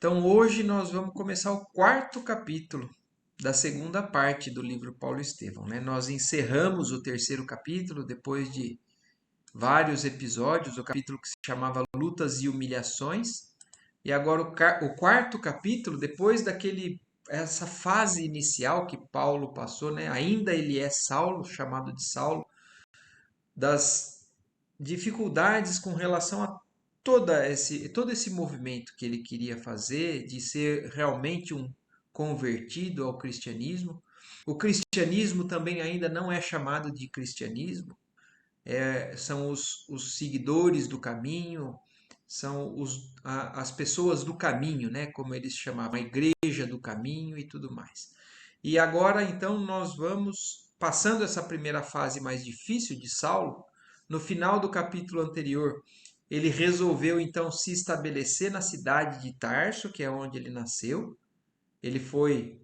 Então, hoje nós vamos começar o quarto capítulo da segunda parte do livro Paulo Estevão, né? Nós encerramos o terceiro capítulo depois de vários episódios, o capítulo que se chamava Lutas e Humilhações, e agora o quarto capítulo, depois essa fase inicial que Paulo passou, né? Ainda ele é Saulo, chamado de Saulo, das dificuldades com relação a todo esse movimento que ele queria fazer de ser realmente um convertido ao cristianismo. O cristianismo também ainda não é chamado de cristianismo, são os seguidores do caminho, são as pessoas do caminho, né, como eles chamavam, a igreja do caminho e tudo mais. E agora, então, nós vamos passando essa primeira fase mais difícil de Saulo. No final do capítulo anterior, ele resolveu então se estabelecer na cidade de Tarso, que é onde ele nasceu. Ele foi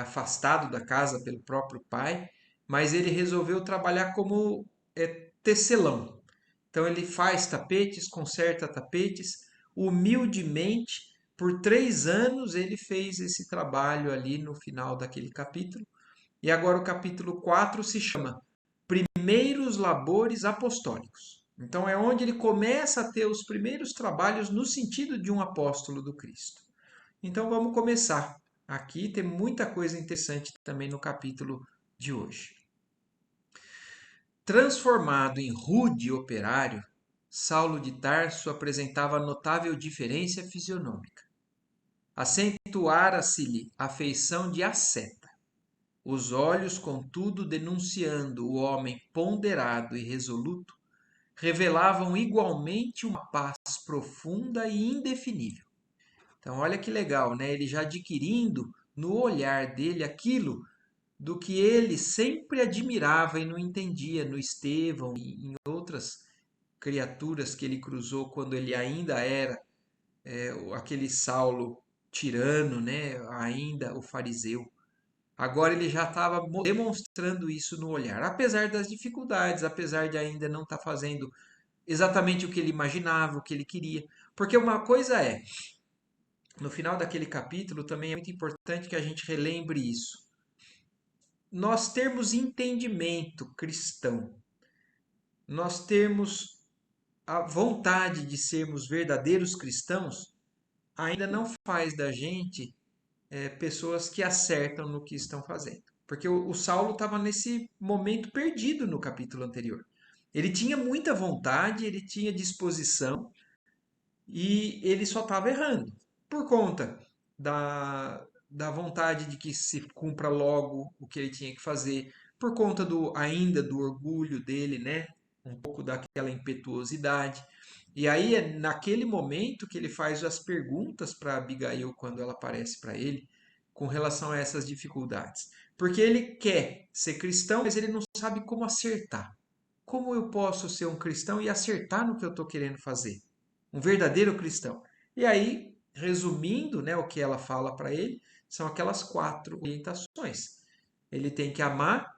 afastado da casa pelo próprio pai, mas ele resolveu trabalhar como tecelão. Então ele faz tapetes, conserta tapetes, humildemente. Por 3 anos ele fez esse trabalho ali no final daquele capítulo. E agora o capítulo 4 se chama Primeiros Labores Apostólicos. Então é onde ele começa a ter os primeiros trabalhos no sentido de um apóstolo do Cristo. Então vamos começar. Aqui tem muita coisa interessante também no capítulo de hoje. Transformado em rude operário, Saulo de Tarso apresentava notável diferença fisionômica. Acentuara-se-lhe a feição de asceta. Os olhos, contudo, denunciando o homem ponderado e resoluto, revelavam igualmente uma paz profunda e indefinível. Então, olha que legal, né? Ele já adquirindo no olhar dele aquilo do que ele sempre admirava e não entendia no Estevão e em outras criaturas que ele cruzou quando ele ainda era aquele Saulo tirano, né? Ainda o fariseu. Agora ele já estava demonstrando isso no olhar, apesar das dificuldades, apesar de ainda não estar fazendo exatamente o que ele imaginava, o que ele queria. Porque uma coisa no final daquele capítulo também é muito importante que a gente relembre isso. Nós termos entendimento cristão, nós termos a vontade de sermos verdadeiros cristãos, ainda não faz da gente pessoas que acertam no que estão fazendo. Porque o Saulo estava nesse momento perdido no capítulo anterior. Ele tinha muita vontade, ele tinha disposição e ele só estava errando por conta da vontade de que se cumpra logo o que ele tinha que fazer, por conta ainda do orgulho dele, né? Um pouco daquela impetuosidade. E aí é naquele momento que ele faz as perguntas para Abigail quando ela aparece para ele com relação a essas dificuldades. Porque ele quer ser cristão, mas ele não sabe como acertar. Como eu posso ser um cristão e acertar no que eu estou querendo fazer? Um verdadeiro cristão. E aí, resumindo, né, o que ela fala para ele, são aquelas 4 orientações. Ele tem que amar,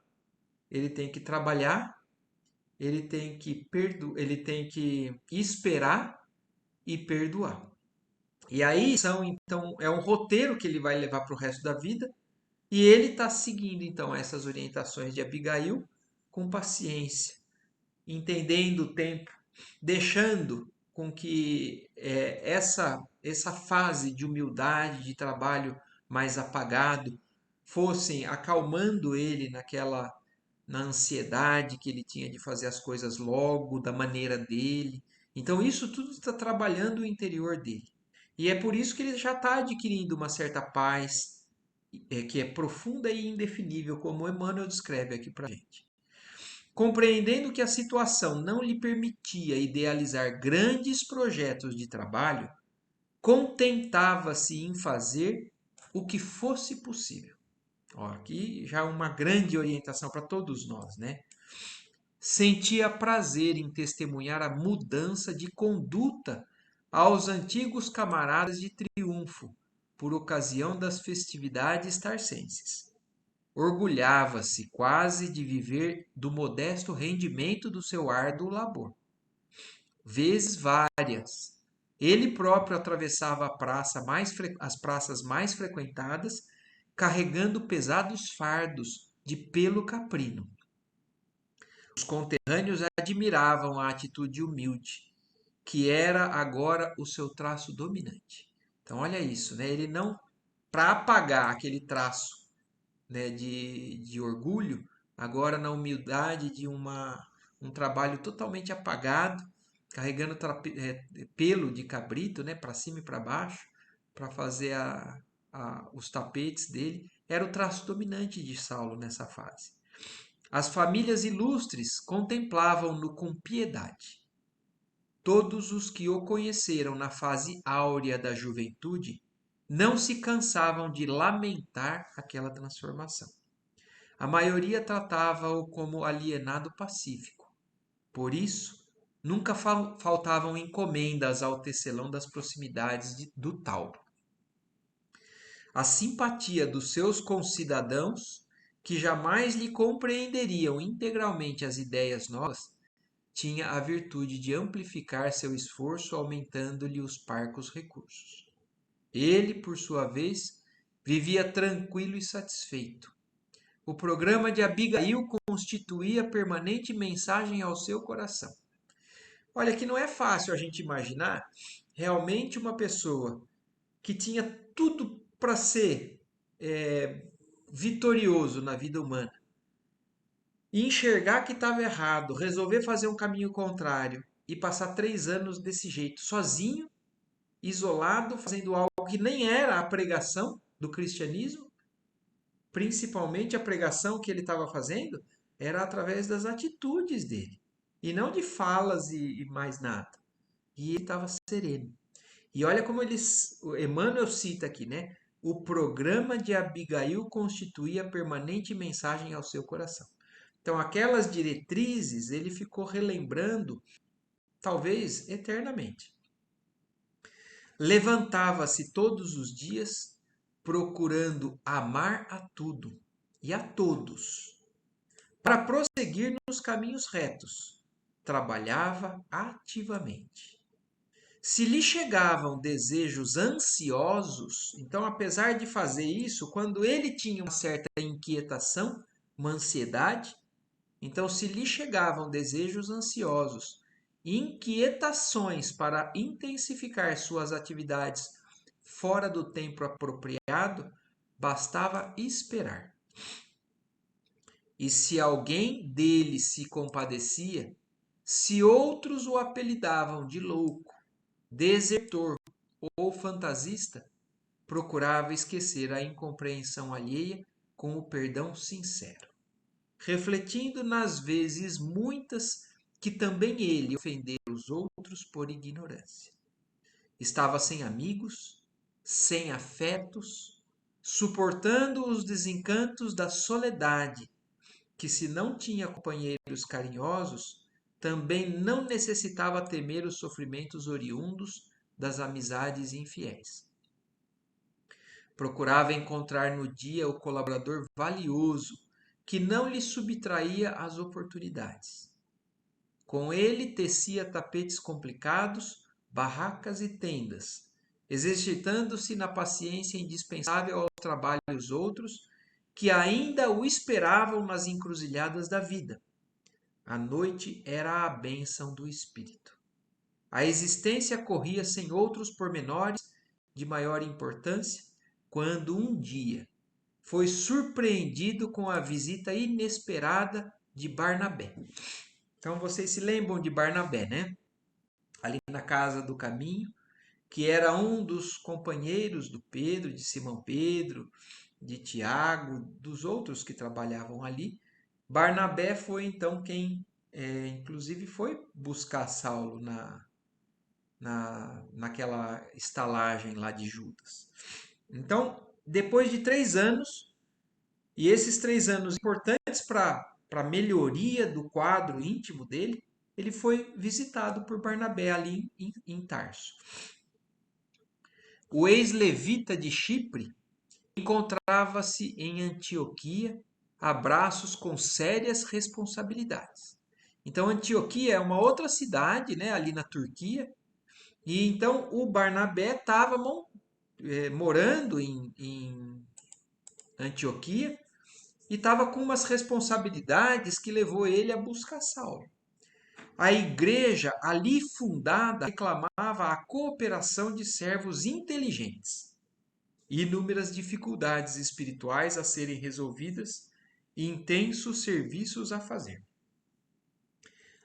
ele tem que trabalhar, ele tem que esperar e perdoar. E aí então é um roteiro que ele vai levar para o resto da vida, e ele está seguindo então essas orientações de Abigail com paciência, entendendo o tempo, deixando com que essa fase de humildade, de trabalho mais apagado, fossem acalmando ele na ansiedade que ele tinha de fazer as coisas logo, da maneira dele. Então isso tudo está trabalhando o interior dele. E é por isso que ele já está adquirindo uma certa paz, que é profunda e indefinível, como Emmanuel descreve aqui para a gente. Compreendendo que a situação não lhe permitia idealizar grandes projetos de trabalho, contentava-se em fazer o que fosse possível. Ó, aqui já uma grande orientação para todos nós, né? Sentia prazer em testemunhar a mudança de conduta aos antigos camaradas de triunfo, por ocasião das festividades tarcenses. Orgulhava-se quase de viver do modesto rendimento do seu árduo labor. Vezes várias, Ele próprio atravessava as praças mais frequentadas, carregando pesados fardos de pelo caprino. Os conterrâneos admiravam a atitude humilde, que era agora o seu traço dominante. Então, olha isso, né? Ele não, para apagar aquele traço, né, de orgulho, agora na humildade de um trabalho totalmente apagado, carregando pelo de cabrito, né, para cima e para baixo, para fazer os tapetes dele, era o traço dominante de Saulo nessa fase. As famílias ilustres contemplavam-no com piedade. Todos os que o conheceram na fase áurea da juventude não se cansavam de lamentar aquela transformação. A maioria tratava-o como alienado pacífico. Por isso, nunca faltavam encomendas ao tecelão das proximidades do Tauro. A simpatia dos seus concidadãos, que jamais lhe compreenderiam integralmente as ideias novas, tinha a virtude de amplificar seu esforço, aumentando-lhe os parcos recursos. Ele, por sua vez, vivia tranquilo e satisfeito. O programa de Abigail constituía permanente mensagem ao seu coração. Olha que não é fácil a gente imaginar realmente uma pessoa que tinha tudo para ser vitorioso na vida humana e enxergar que estava errado, resolver fazer um caminho contrário e passar 3 anos desse jeito, sozinho, isolado, fazendo algo que nem era a pregação do cristianismo, principalmente a pregação que ele estava fazendo, era através das atitudes dele, e não de falas e mais nada. E ele estava sereno. E olha como o Emmanuel cita aqui, né? O programa de Abigail constituía permanente mensagem ao seu coração. Então, aquelas diretrizes ele ficou relembrando, talvez eternamente. Levantava-se todos os dias procurando amar a tudo e a todos, para prosseguir nos caminhos retos. Trabalhava ativamente. Se lhe chegavam desejos ansiosos, então, apesar de fazer isso, quando ele tinha uma certa inquietação, uma ansiedade, então, se lhe chegavam desejos ansiosos, inquietações para intensificar suas atividades fora do tempo apropriado, bastava esperar. E se alguém dele se compadecia, se outros o apelidavam de louco, desertor ou fantasista, procurava esquecer a incompreensão alheia com o perdão sincero, refletindo nas vezes muitas que também ele ofendera os outros por ignorância. Estava sem amigos, sem afetos, suportando os desencantos da soledade, que se não tinha companheiros carinhosos, também não necessitava temer os sofrimentos oriundos das amizades infiéis. Procurava encontrar no dia o colaborador valioso, que não lhe subtraía as oportunidades. Com ele tecia tapetes complicados, barracas e tendas, exercitando-se na paciência indispensável aos trabalhos outros, que ainda o esperavam nas encruzilhadas da vida. A noite era a bênção do espírito. A existência corria sem outros pormenores de maior importância, quando um dia foi surpreendido com a visita inesperada de Barnabé. Então vocês se lembram de Barnabé, né? Ali na casa do caminho, que era um dos companheiros do Pedro, de Simão Pedro, de Tiago, dos outros que trabalhavam ali. Barnabé foi então quem, inclusive, foi buscar Saulo naquela estalagem lá de Judas. Então, depois de 3 anos, e esses 3 anos importantes para a melhoria do quadro íntimo dele, ele foi visitado por Barnabé ali em Tarso. O ex-levita de Chipre encontrava-se em Antioquia, a braços com sérias responsabilidades. Então, Antioquia é uma outra cidade, né, ali na Turquia, E então o Barnabé estava morando em Antioquia e estava com umas responsabilidades que levou ele a buscar Saulo. A igreja ali fundada reclamava a cooperação de servos inteligentes, inúmeras dificuldades espirituais a serem resolvidas e intensos serviços a fazer.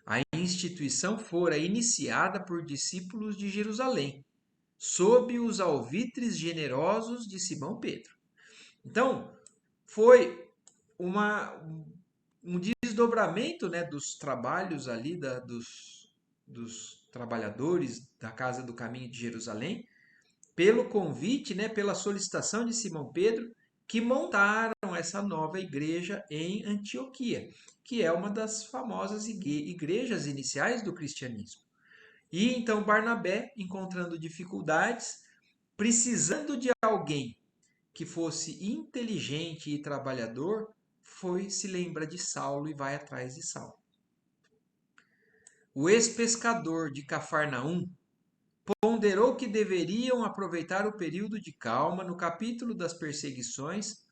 A instituição fora iniciada por discípulos de Jerusalém, sob os alvitres generosos de Simão Pedro. Então, foi um desdobramento, né, dos trabalhos ali dos trabalhadores da Casa do Caminho de Jerusalém, pelo convite, né, pela solicitação de Simão Pedro, que montaram essa nova igreja em Antioquia, que é uma das famosas igrejas iniciais do cristianismo. E então Barnabé, encontrando dificuldades, precisando de alguém que fosse inteligente e trabalhador, se lembra de Saulo e vai atrás de Saulo. O ex-pescador de Cafarnaum ponderou que deveriam aproveitar o período de calma no capítulo das perseguições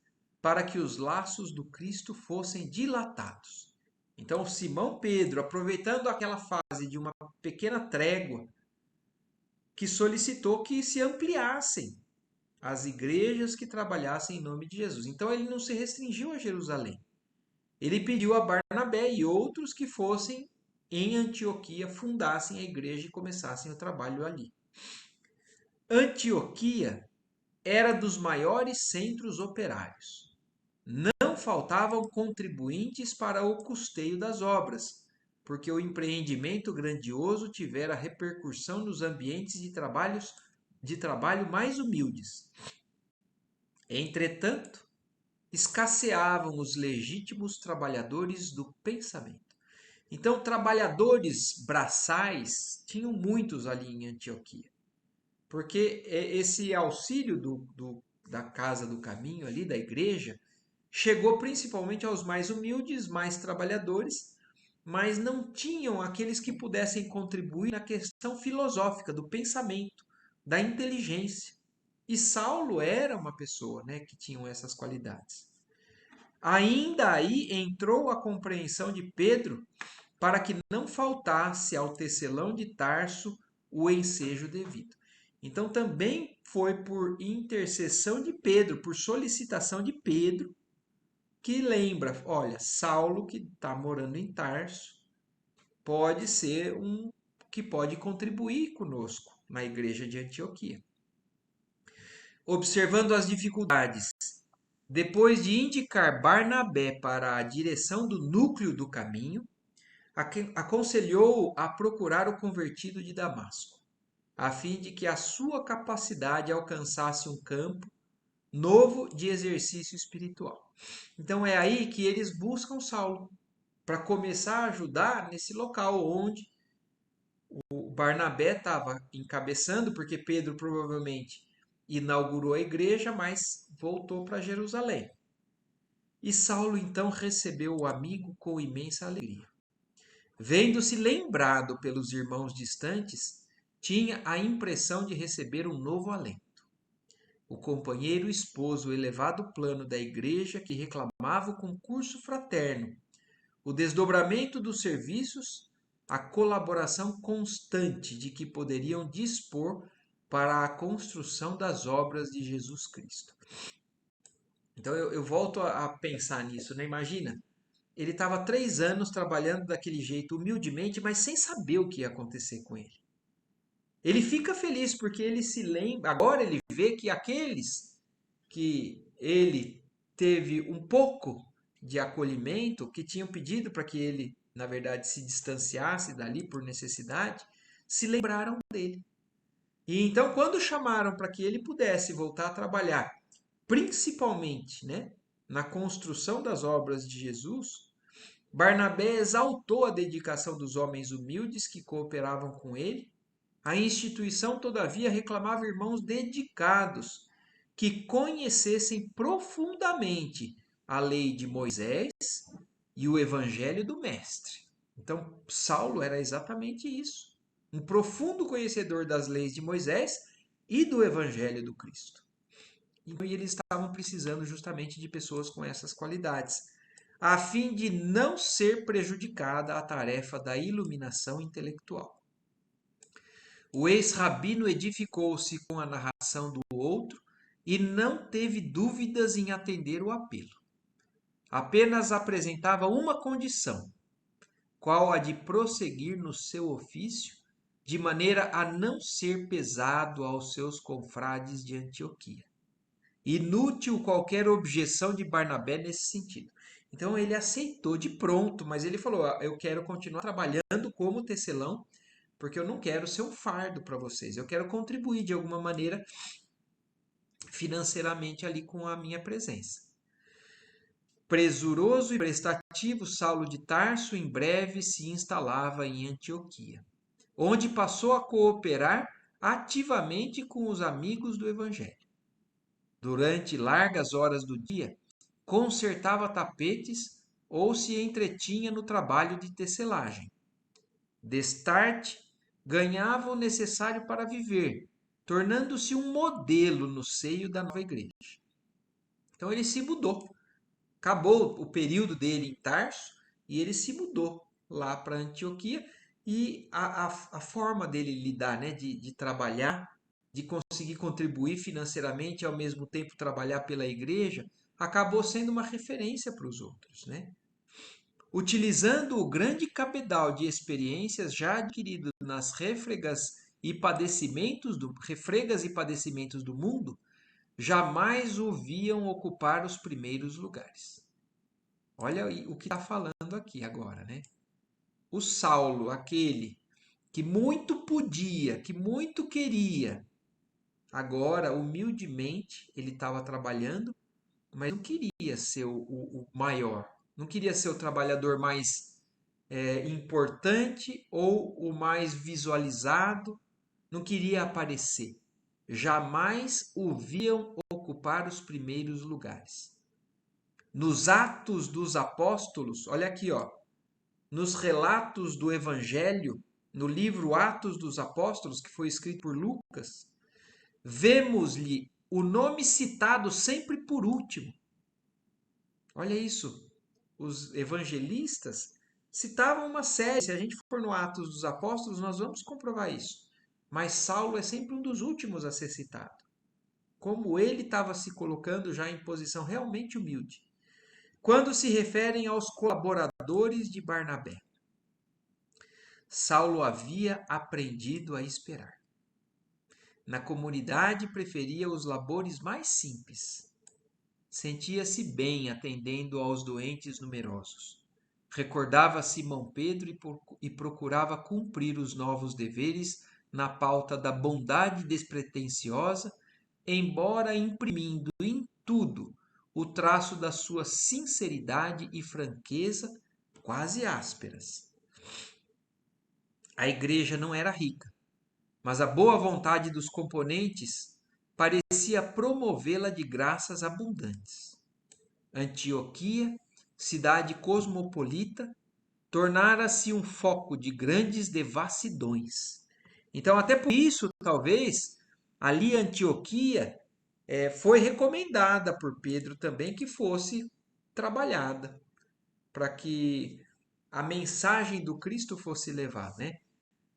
para que os laços do Cristo fossem dilatados. Então, Simão Pedro, aproveitando aquela fase de uma pequena trégua, que solicitou que se ampliassem as igrejas que trabalhassem em nome de Jesus. Então, ele não se restringiu a Jerusalém. Ele pediu a Barnabé e outros que fossem em Antioquia, fundassem a igreja e começassem o trabalho ali. Antioquia era dos maiores centros operários. Não faltavam contribuintes para o custeio das obras, porque o empreendimento grandioso tivera repercussão nos ambientes de trabalho mais humildes. Entretanto, escasseavam os legítimos trabalhadores do pensamento. Então, trabalhadores braçais tinham muitos ali em Antioquia, porque esse auxílio da Casa do Caminho ali, da igreja, chegou principalmente aos mais humildes, mais trabalhadores, mas não tinham aqueles que pudessem contribuir na questão filosófica, do pensamento, da inteligência. E Saulo era uma pessoa, né, que tinha essas qualidades. Ainda aí entrou a compreensão de Pedro para que não faltasse ao tecelão de Tarso o ensejo devido. Então também foi por intercessão de Pedro, por solicitação de Pedro, que lembra, olha, Saulo que está morando em Tarso pode ser um que pode contribuir conosco na igreja de Antioquia. Observando as dificuldades, depois de indicar Barnabé para a direção do núcleo do caminho, aconselhou a procurar o convertido de Damasco, a fim de que a sua capacidade alcançasse um campo novo de exercício espiritual. Então é aí que eles buscam Saulo, para começar a ajudar nesse local onde o Barnabé estava encabeçando, porque Pedro provavelmente inaugurou a igreja, mas voltou para Jerusalém. E Saulo então recebeu o amigo com imensa alegria. Vendo-se lembrado pelos irmãos distantes, tinha a impressão de receber um novo alento. O companheiro expôs o elevado plano da igreja que reclamava o concurso fraterno, o desdobramento dos serviços, a colaboração constante de que poderiam dispor para a construção das obras de Jesus Cristo. Então eu volto a pensar nisso, né? Imagina, ele estava 3 anos trabalhando daquele jeito, humildemente, mas sem saber o que ia acontecer com ele. Ele fica feliz porque ele se lembra, agora ele vê que aqueles que ele teve um pouco de acolhimento, que tinham pedido para que ele, na verdade, se distanciasse dali por necessidade, se lembraram dele. E então, quando chamaram para que ele pudesse voltar a trabalhar, principalmente, né, na construção das obras de Jesus, Barnabé exaltou a dedicação dos homens humildes que cooperavam com ele. A instituição, todavia, reclamava irmãos dedicados que conhecessem profundamente a lei de Moisés e o evangelho do Mestre. Então, Saulo era exatamente isso. um profundo conhecedor das leis de Moisés e do Evangelho do Cristo. E eles estavam precisando justamente de pessoas com essas qualidades, a fim de não ser prejudicada a tarefa da iluminação intelectual. O ex-rabino edificou-se com a narração do outro e não teve dúvidas em atender o apelo. Apenas apresentava uma condição, qual a de prosseguir no seu ofício, de maneira a não ser pesado aos seus confrades de Antioquia. Inútil qualquer objeção de Barnabé nesse sentido. Então ele aceitou de pronto, mas ele falou: eu quero continuar trabalhando como tecelão, porque eu não quero ser um fardo para vocês. Eu quero contribuir de alguma maneira financeiramente ali com a minha presença. Presuroso e prestativo, Saulo de Tarso em breve se instalava em Antioquia, onde passou a cooperar ativamente com os amigos do Evangelho. Durante largas horas do dia, consertava tapetes ou se entretinha no trabalho de tecelagem. Destarte, ganhava o necessário para viver, tornando-se um modelo no seio da nova igreja. Então ele se mudou. Acabou o período dele em Tarso e ele se mudou lá para Antioquia. E a forma dele lidar, né, de trabalhar, de conseguir contribuir financeiramente e ao mesmo tempo trabalhar pela igreja, acabou sendo uma referência para os outros, né? Utilizando o grande cabedal de experiências já adquirido nas refregas e padecimentos do mundo, jamais o viam ocupar os primeiros lugares. Olha o que está falando aqui agora, né? O Saulo, aquele que muito podia, que muito queria, agora, humildemente, ele estava trabalhando, mas não queria ser o maior, não queria ser o trabalhador mais importante ou o mais visualizado, não queria aparecer. Jamais o viam ocupar os primeiros lugares. Nos Atos dos Apóstolos, olha aqui, ó, nos relatos do Evangelho, no livro Atos dos Apóstolos, que foi escrito por Lucas, vemos-lhe o nome citado sempre por último. Olha isso. Os evangelistas citavam uma série. Se a gente for no Atos dos Apóstolos, nós vamos comprovar isso. Mas Saulo é sempre um dos últimos a ser citado. Como ele estava se colocando já em posição realmente humilde. Quando se referem aos colaboradores de Barnabé, Saulo havia aprendido a esperar. Na comunidade preferia os labores mais simples. Sentia-se bem atendendo aos doentes numerosos. Recordava Simão Pedro e procurava cumprir os novos deveres na pauta da bondade despretensiosa, embora imprimindo em tudo o traço da sua sinceridade e franqueza, quase ásperas. A igreja não era rica, mas a boa vontade dos componentes parecia promovê-la de graças abundantes. Antioquia, cidade cosmopolita, tornara-se um foco de grandes devassidões. Então, até por isso, talvez, ali Antioquia foi recomendada por Pedro também que fosse trabalhada, para que a mensagem do Cristo fosse levada, né?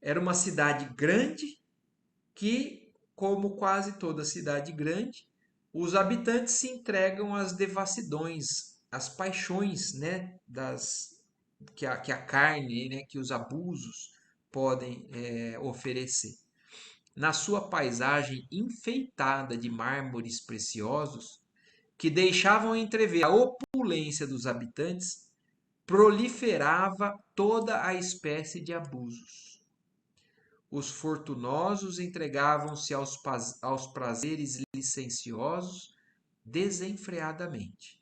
Era uma cidade grande que, como quase toda cidade grande, os habitantes se entregam às devassidões, às paixões, né, que a carne, né, que os abusos podem oferecer. Na sua paisagem enfeitada de mármores preciosos, que deixavam entrever a opulência dos habitantes, proliferava toda a espécie de abusos. Os fortunosos entregavam-se aos prazeres licenciosos desenfreadamente.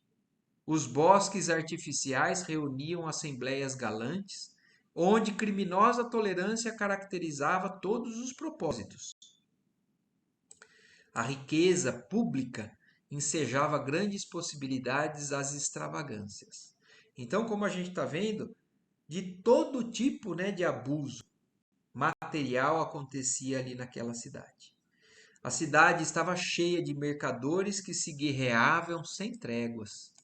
Os bosques artificiais reuniam assembleias galantes, onde criminosa tolerância caracterizava todos os propósitos. A riqueza pública ensejava grandes possibilidades às extravagâncias. Então, como a gente está vendo, de todo tipo, né, de abuso, material acontecia ali naquela cidade. A cidade estava cheia de mercadores que se guerreavam sem tréguas,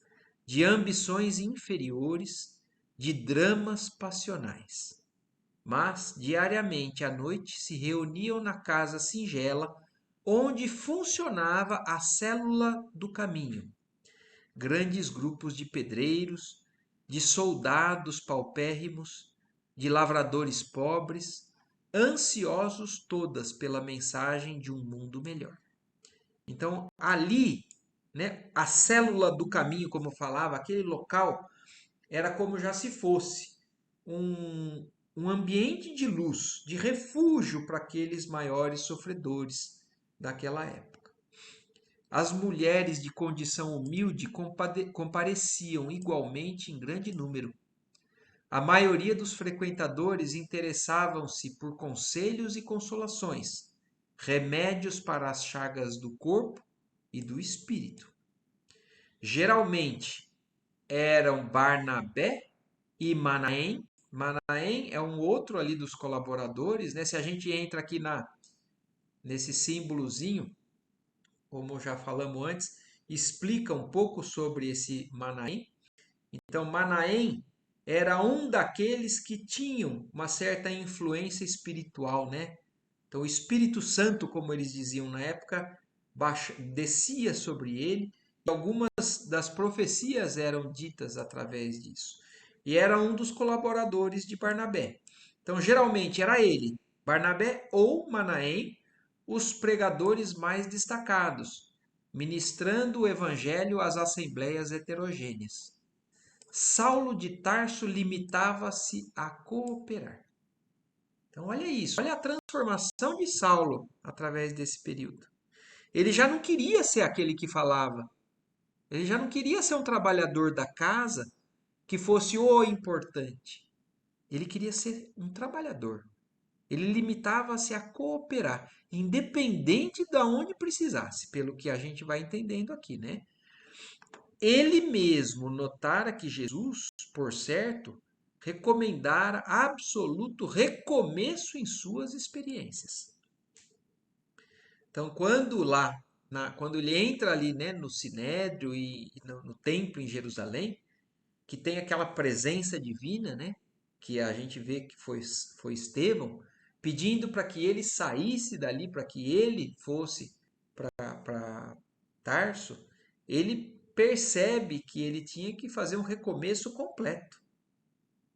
de ambições inferiores, de dramas passionais. Mas, diariamente à noite, se reuniam na casa singela onde funcionava a célula do caminho. Grandes grupos de pedreiros, de soldados paupérrimos, de lavradores pobres, ansiosos todas pela mensagem de um mundo melhor. Então, ali, né, a célula do caminho, como eu falava, aquele local, era como já se fosse um, um ambiente de luz, de refúgio para aqueles maiores sofredores daquela época. As mulheres de condição humilde compareciam igualmente em grande número. A maioria dos frequentadores interessavam-se por conselhos e consolações, remédios para as chagas do corpo e do espírito. Geralmente eram Barnabé e Manaém. Manaém é um outro ali dos colaboradores, né? Se a gente entra aqui nesse símbolozinho, como já falamos antes, explica um pouco sobre esse Manaém. Então, Manaém era um daqueles que tinham uma certa influência espiritual, né? Então, o Espírito Santo, como eles diziam na época, descia sobre ele, e algumas das profecias eram ditas através disso. E era um dos colaboradores de Barnabé. Então, geralmente era ele, Barnabé ou Manaém, os pregadores mais destacados, ministrando o evangelho às assembleias heterogêneas. Saulo de Tarso limitava-se a cooperar. Então, olha isso, olha a transformação de Saulo através desse período. Ele já não queria ser aquele que falava, ele já não queria ser um trabalhador da casa que fosse o importante. Ele queria ser um trabalhador. Ele limitava-se a cooperar, independente de onde precisasse, pelo que a gente vai entendendo aqui, né? Ele mesmo notara que Jesus, por certo, recomendara absoluto recomeço em suas experiências. Então, quando ele entra ali, né, no Sinédrio e no templo em Jerusalém, que tem aquela presença divina, né, que a gente vê que foi Estevão, pedindo para que ele saísse dali, para que ele fosse para Tarso, ele percebe que ele tinha que fazer um recomeço completo,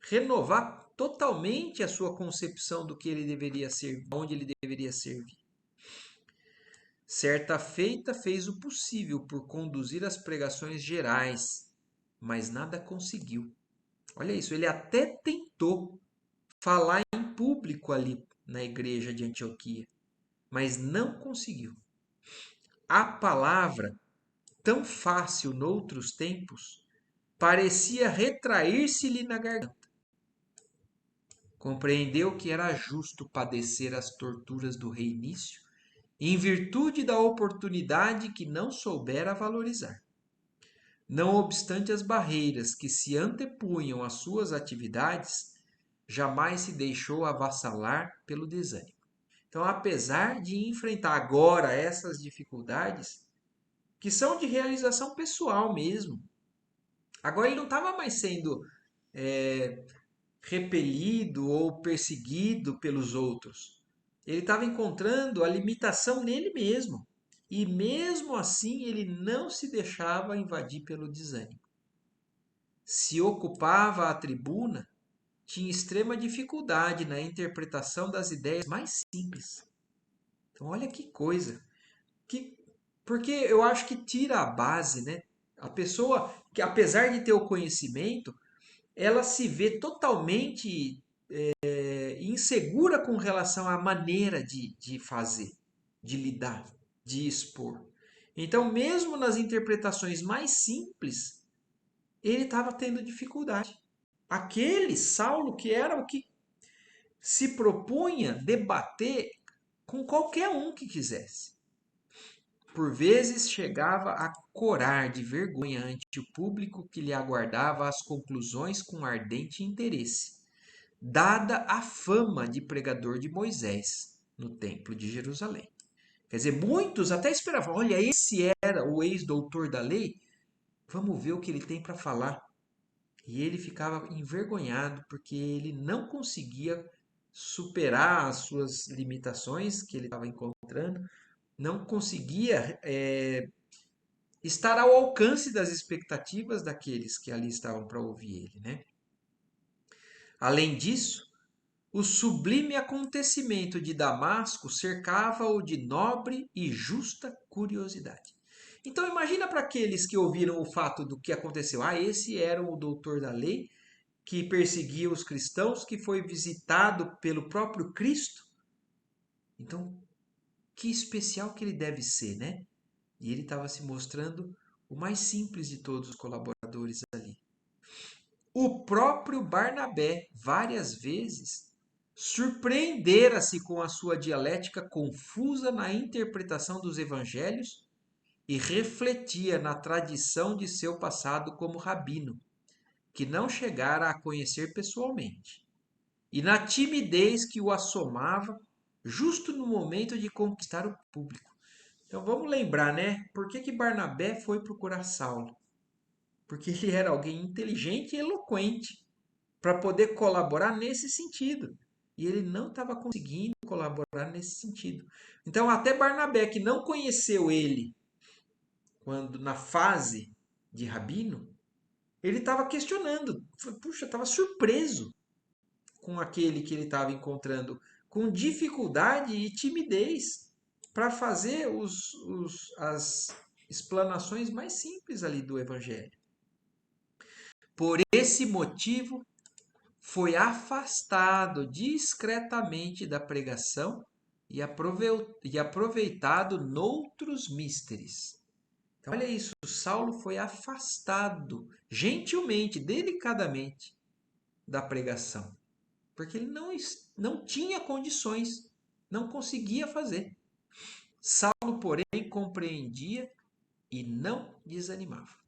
renovar totalmente a sua concepção do que ele deveria ser, onde ele deveria servir. Certa feita fez o possível por conduzir as pregações gerais, mas nada conseguiu. Olha isso, ele até tentou falar em público ali na igreja de Antioquia, mas não conseguiu. A palavra, tão fácil noutros tempos, parecia retrair-se-lhe na garganta. Compreendeu que era justo padecer as torturas do reinício, em virtude da oportunidade que não soubera valorizar. Não obstante as barreiras que se antepunham às suas atividades, jamais se deixou avassalar pelo desânimo. Então, apesar de enfrentar agora essas dificuldades, que são de realização pessoal mesmo, agora ele não estava mais sendo repelido ou perseguido pelos outros. Ele estava encontrando a limitação nele mesmo. E mesmo assim ele não se deixava invadir pelo desânimo. Se ocupava a tribuna, tinha extrema dificuldade na interpretação das ideias mais simples. Então olha que coisa. Porque eu acho que tira a base, né? A pessoa que apesar de ter o conhecimento, ela se vê totalmente insegura com relação à maneira de fazer, de lidar, de expor. Então, mesmo nas interpretações mais simples, ele estava tendo dificuldade. Aquele Saulo que era o que se propunha debater com qualquer um que quisesse. Por vezes chegava a corar de vergonha ante o público que lhe aguardava as conclusões com ardente interesse. dada a fama de pregador de Moisés no templo de Jerusalém. Quer dizer, muitos até esperavam, olha, esse era o ex-doutor da lei, vamos ver o que ele tem para falar. E ele ficava envergonhado porque ele não conseguia superar as suas limitações que ele estava encontrando, não conseguia estar ao alcance das expectativas daqueles que ali estavam para ouvir ele, né? Além disso, o sublime acontecimento de Damasco cercava-o de nobre e justa curiosidade. Então imagina para aqueles que ouviram o fato do que aconteceu. Ah, esse era o doutor da lei que perseguia os cristãos, que foi visitado pelo próprio Cristo. Então, que especial que ele deve ser, né? E ele estava se mostrando o mais simples de todos os colaboradores ali. O próprio Barnabé, várias vezes, surpreendera-se com a sua dialética confusa na interpretação dos evangelhos e refletia na tradição de seu passado como rabino, que não chegara a conhecer pessoalmente, e na timidez que o assomava justo no momento de conquistar o público. Então vamos lembrar, né? Por que Barnabé foi procurar Saulo? Porque ele era alguém inteligente e eloquente para poder colaborar nesse sentido. E ele não estava conseguindo colaborar nesse sentido. Então, até Barnabé, que não conheceu ele quando na fase de rabino, ele estava questionando. Puxa, estava surpreso com aquele que ele estava encontrando, com dificuldade e timidez para fazer as explanações mais simples ali do evangelho. Por esse motivo, foi afastado discretamente da pregação e aproveitado noutros místeres. Então, olha isso, Saulo foi afastado gentilmente, delicadamente, da pregação, porque ele não tinha condições, não conseguia fazer. Saulo, porém, compreendia e não desanimava.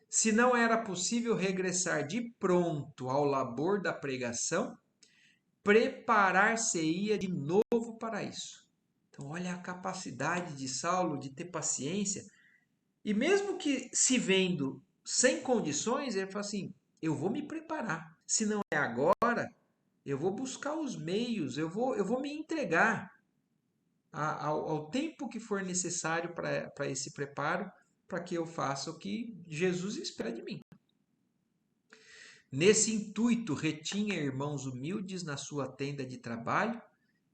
Se não era possível regressar de pronto ao labor da pregação, preparar-se-ia de novo para isso. Então, olha a capacidade de Saulo de ter paciência. E mesmo que se vendo sem condições, ele fala assim: eu vou me preparar. Se não é agora, eu vou buscar os meios, eu vou me entregar ao tempo que for necessário para esse preparo, para que eu faça o que Jesus espera de mim. Nesse intuito, retinha irmãos humildes na sua tenda de trabalho,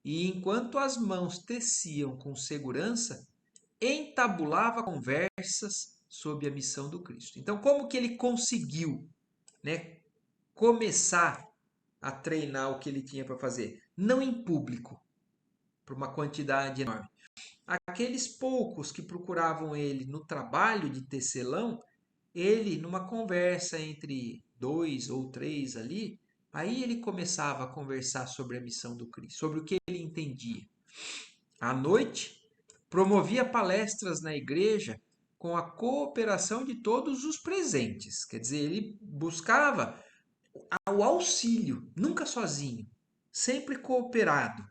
e enquanto as mãos teciam com segurança, entabulava conversas sobre a missão do Cristo. Então, como que ele conseguiu, né, começar a treinar o que ele tinha para fazer? Não em público, para uma quantidade enorme. Aqueles poucos que procuravam ele no trabalho de tecelão, ele, numa conversa entre dois ou três ali, aí ele começava a conversar sobre a missão do Cristo, sobre o que ele entendia. À noite, promovia palestras na igreja com a cooperação de todos os presentes. Quer dizer, ele buscava o auxílio, nunca sozinho, sempre cooperado.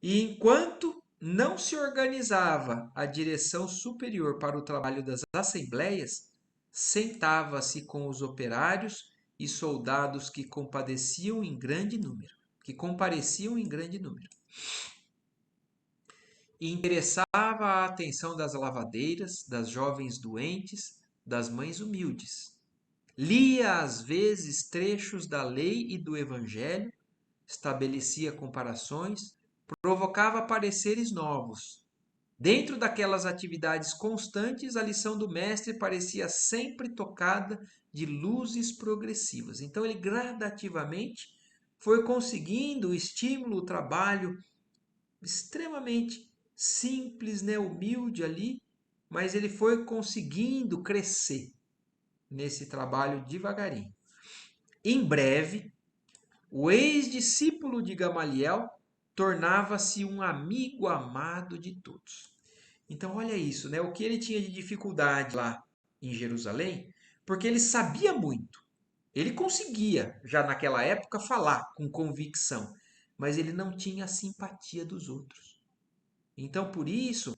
E enquanto não se organizava a direção superior para o trabalho das assembleias, sentava-se com os operários e soldados que compadeciam em grande número, que compareciam em grande número. E interessava a atenção das lavadeiras, das jovens doentes, das mães humildes. Lia às vezes trechos da lei e do evangelho, estabelecia comparações, provocava pareceres novos. Dentro daquelas atividades constantes, a lição do mestre parecia sempre tocada de luzes progressivas. Então, ele gradativamente foi conseguindo o estímulo, o trabalho extremamente simples, né, humilde ali, mas ele foi conseguindo crescer nesse trabalho devagarinho. Em breve, o ex-discípulo de Gamaliel tornava-se um amigo amado de todos. Então, olha isso, né? O que ele tinha de dificuldade lá em Jerusalém, porque ele sabia muito. Ele conseguia, já naquela época, falar com convicção, mas ele não tinha a simpatia dos outros. Então, por isso,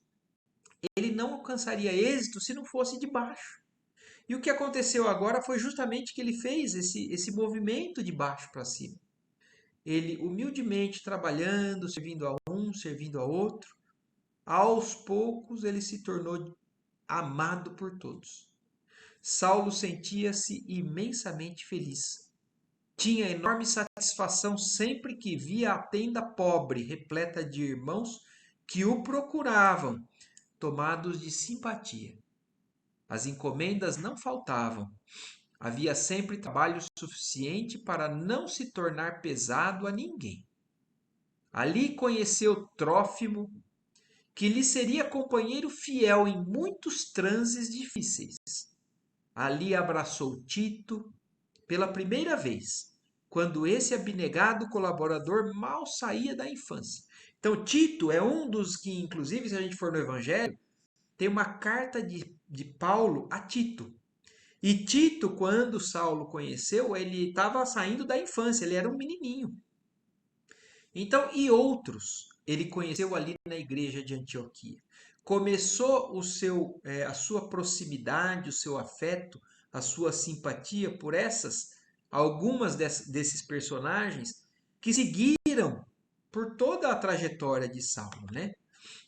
ele não alcançaria êxito se não fosse de baixo. E o que aconteceu agora foi justamente que ele fez esse movimento de baixo para cima. Ele humildemente trabalhando, servindo a um, servindo a outro, aos poucos ele se tornou amado por todos. Saulo sentia-se imensamente feliz. Tinha enorme satisfação sempre que via a tenda pobre, repleta de irmãos que o procuravam, tomados de simpatia. As encomendas não faltavam. Havia sempre trabalho suficiente para não se tornar pesado a ninguém. Ali conheceu Trófimo, que lhe seria companheiro fiel em muitos transes difíceis. Ali abraçou Tito pela primeira vez, quando esse abnegado colaborador mal saía da infância. Então, Tito é um dos que, inclusive, se a gente for no Evangelho, tem uma carta de Paulo a Tito. E Tito, quando Saulo conheceu, ele estava saindo da infância, ele era um menininho. Então, e outros ele conheceu ali na igreja de Antioquia. Começou a sua proximidade, o seu afeto, a sua simpatia por algumas desses personagens que seguiram por toda a trajetória de Saulo, né?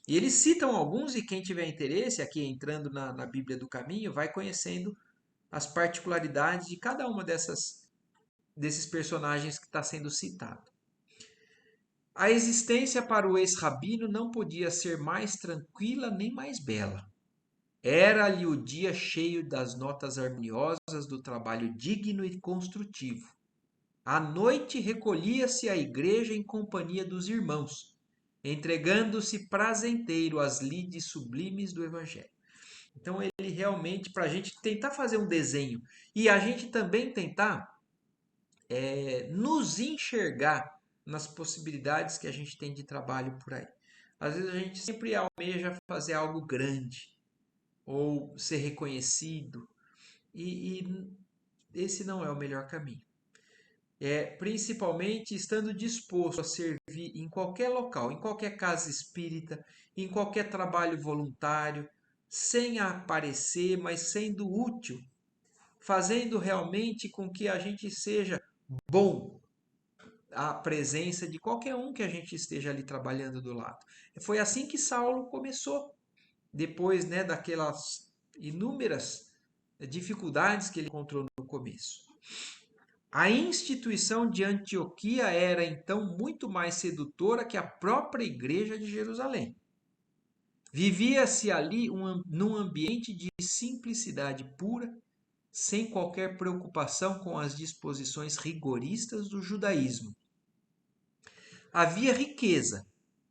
E eles citam alguns, e quem tiver interesse, aqui entrando na Bíblia do Caminho, vai conhecendo as particularidades de cada uma desses personagens que está sendo citado. A existência para o ex-rabino não podia ser mais tranquila nem mais bela. Era-lhe o dia cheio das notas harmoniosas do trabalho digno e construtivo. À noite recolhia-se à igreja em companhia dos irmãos, entregando-se prazenteiro às lides sublimes do Evangelho. Então ele realmente, para a gente tentar fazer um desenho e a gente também tentar nos enxergar nas possibilidades que a gente tem de trabalho por aí. Às vezes a gente sempre almeja fazer algo grande ou ser reconhecido e esse não é o melhor caminho. Principalmente estando disposto a servir em qualquer local, em qualquer casa espírita, em qualquer trabalho voluntário, sem aparecer, mas sendo útil, fazendo realmente com que a gente seja bom à presença de qualquer um que a gente esteja ali trabalhando do lado. Foi assim que Saulo começou, depois, né, daquelas inúmeras dificuldades que ele encontrou no começo. A instituição de Antioquia era então muito mais sedutora que a própria igreja de Jerusalém. Vivia-se ali num ambiente de simplicidade pura, sem qualquer preocupação com as disposições rigoristas do judaísmo. Havia riqueza,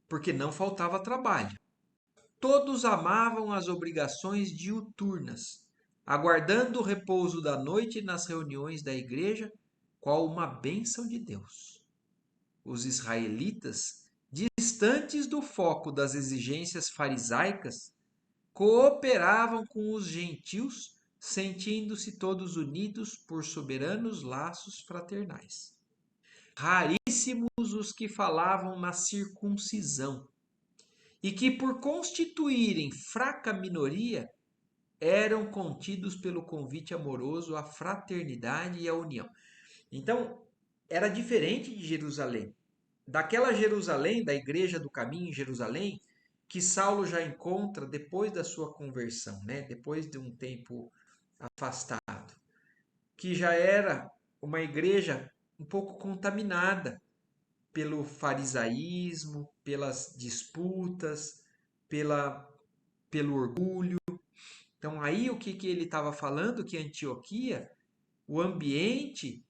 porque não faltava trabalho. Todos amavam as obrigações diuturnas, aguardando o repouso da noite nas reuniões da igreja, qual uma bênção de Deus. Os israelitas, distantes do foco das exigências farisaicas, cooperavam com os gentios, sentindo-se todos unidos por soberanos laços fraternais. Raríssimos os que falavam na circuncisão, e que, por constituírem fraca minoria, eram contidos pelo convite amoroso à fraternidade e à união. Então, era diferente de Jerusalém. Daquela Jerusalém, da Igreja do Caminho em Jerusalém, que Saulo já encontra depois da sua conversão, né? Depois de um tempo afastado, que já era uma igreja um pouco contaminada pelo farisaísmo, pelas disputas, pelo orgulho. Então aí o que ele estava falando? Que Antioquia, o ambiente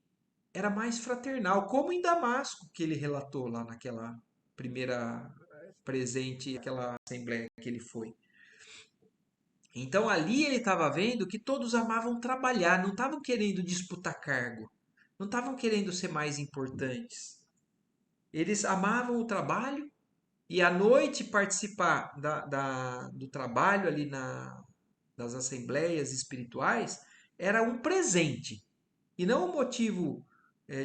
era mais fraternal, como em Damasco, que ele relatou lá naquela primeira presente, aquela assembleia que ele foi. Então ali ele estava vendo que todos amavam trabalhar, não estavam querendo disputar cargo, não estavam querendo ser mais importantes. Eles amavam o trabalho e à noite participar do trabalho ali das assembleias espirituais era um presente. E não um motivo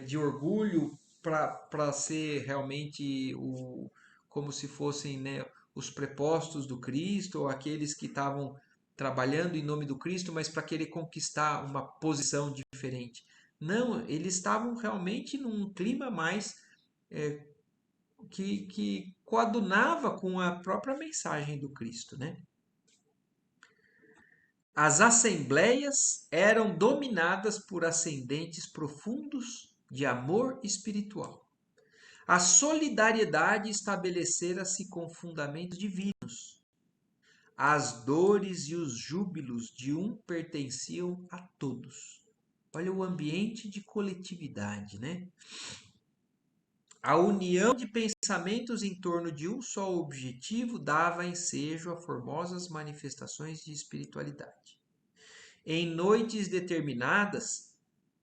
de orgulho para ser realmente como se fossem, né, os prepostos do Cristo ou aqueles que estavam trabalhando em nome do Cristo, mas para querer conquistar uma posição diferente. Não, eles estavam realmente num clima mais é, que coadunava com a própria mensagem do Cristo, né? As assembleias eram dominadas por ascendentes profundos de amor espiritual. A solidariedade estabelecera-se com fundamentos divinos. As dores e os júbilos de um pertenciam a todos. Olha o ambiente de coletividade, né? A união de pensamentos em torno de um só objetivo dava ensejo a formosas manifestações de espiritualidade. Em noites determinadas,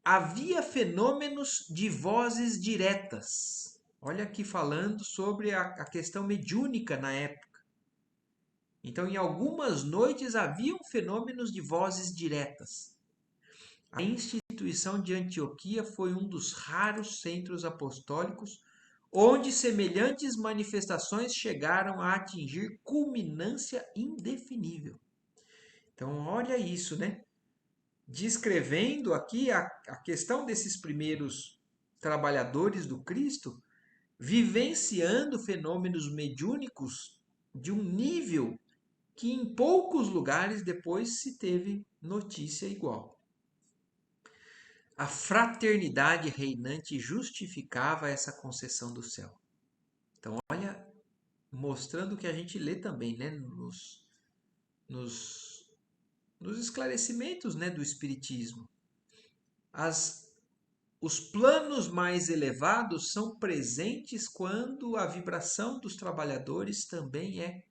havia fenômenos de vozes diretas. Olha aqui falando sobre a questão mediúnica na época. Então, em algumas noites haviam fenômenos de vozes diretas. A instituição de Antioquia foi um dos raros centros apostólicos onde semelhantes manifestações chegaram a atingir culminância indefinível. Então, olha isso, né? Descrevendo aqui a questão desses primeiros trabalhadores do Cristo, vivenciando fenômenos mediúnicos de um nível que em poucos lugares depois se teve notícia igual. A fraternidade reinante justificava essa concessão do céu. Então, olha, mostrando o que a gente lê também, né, nos, nos esclarecimentos, né, do Espiritismo. Os planos mais elevados são presentes quando a vibração dos trabalhadores também é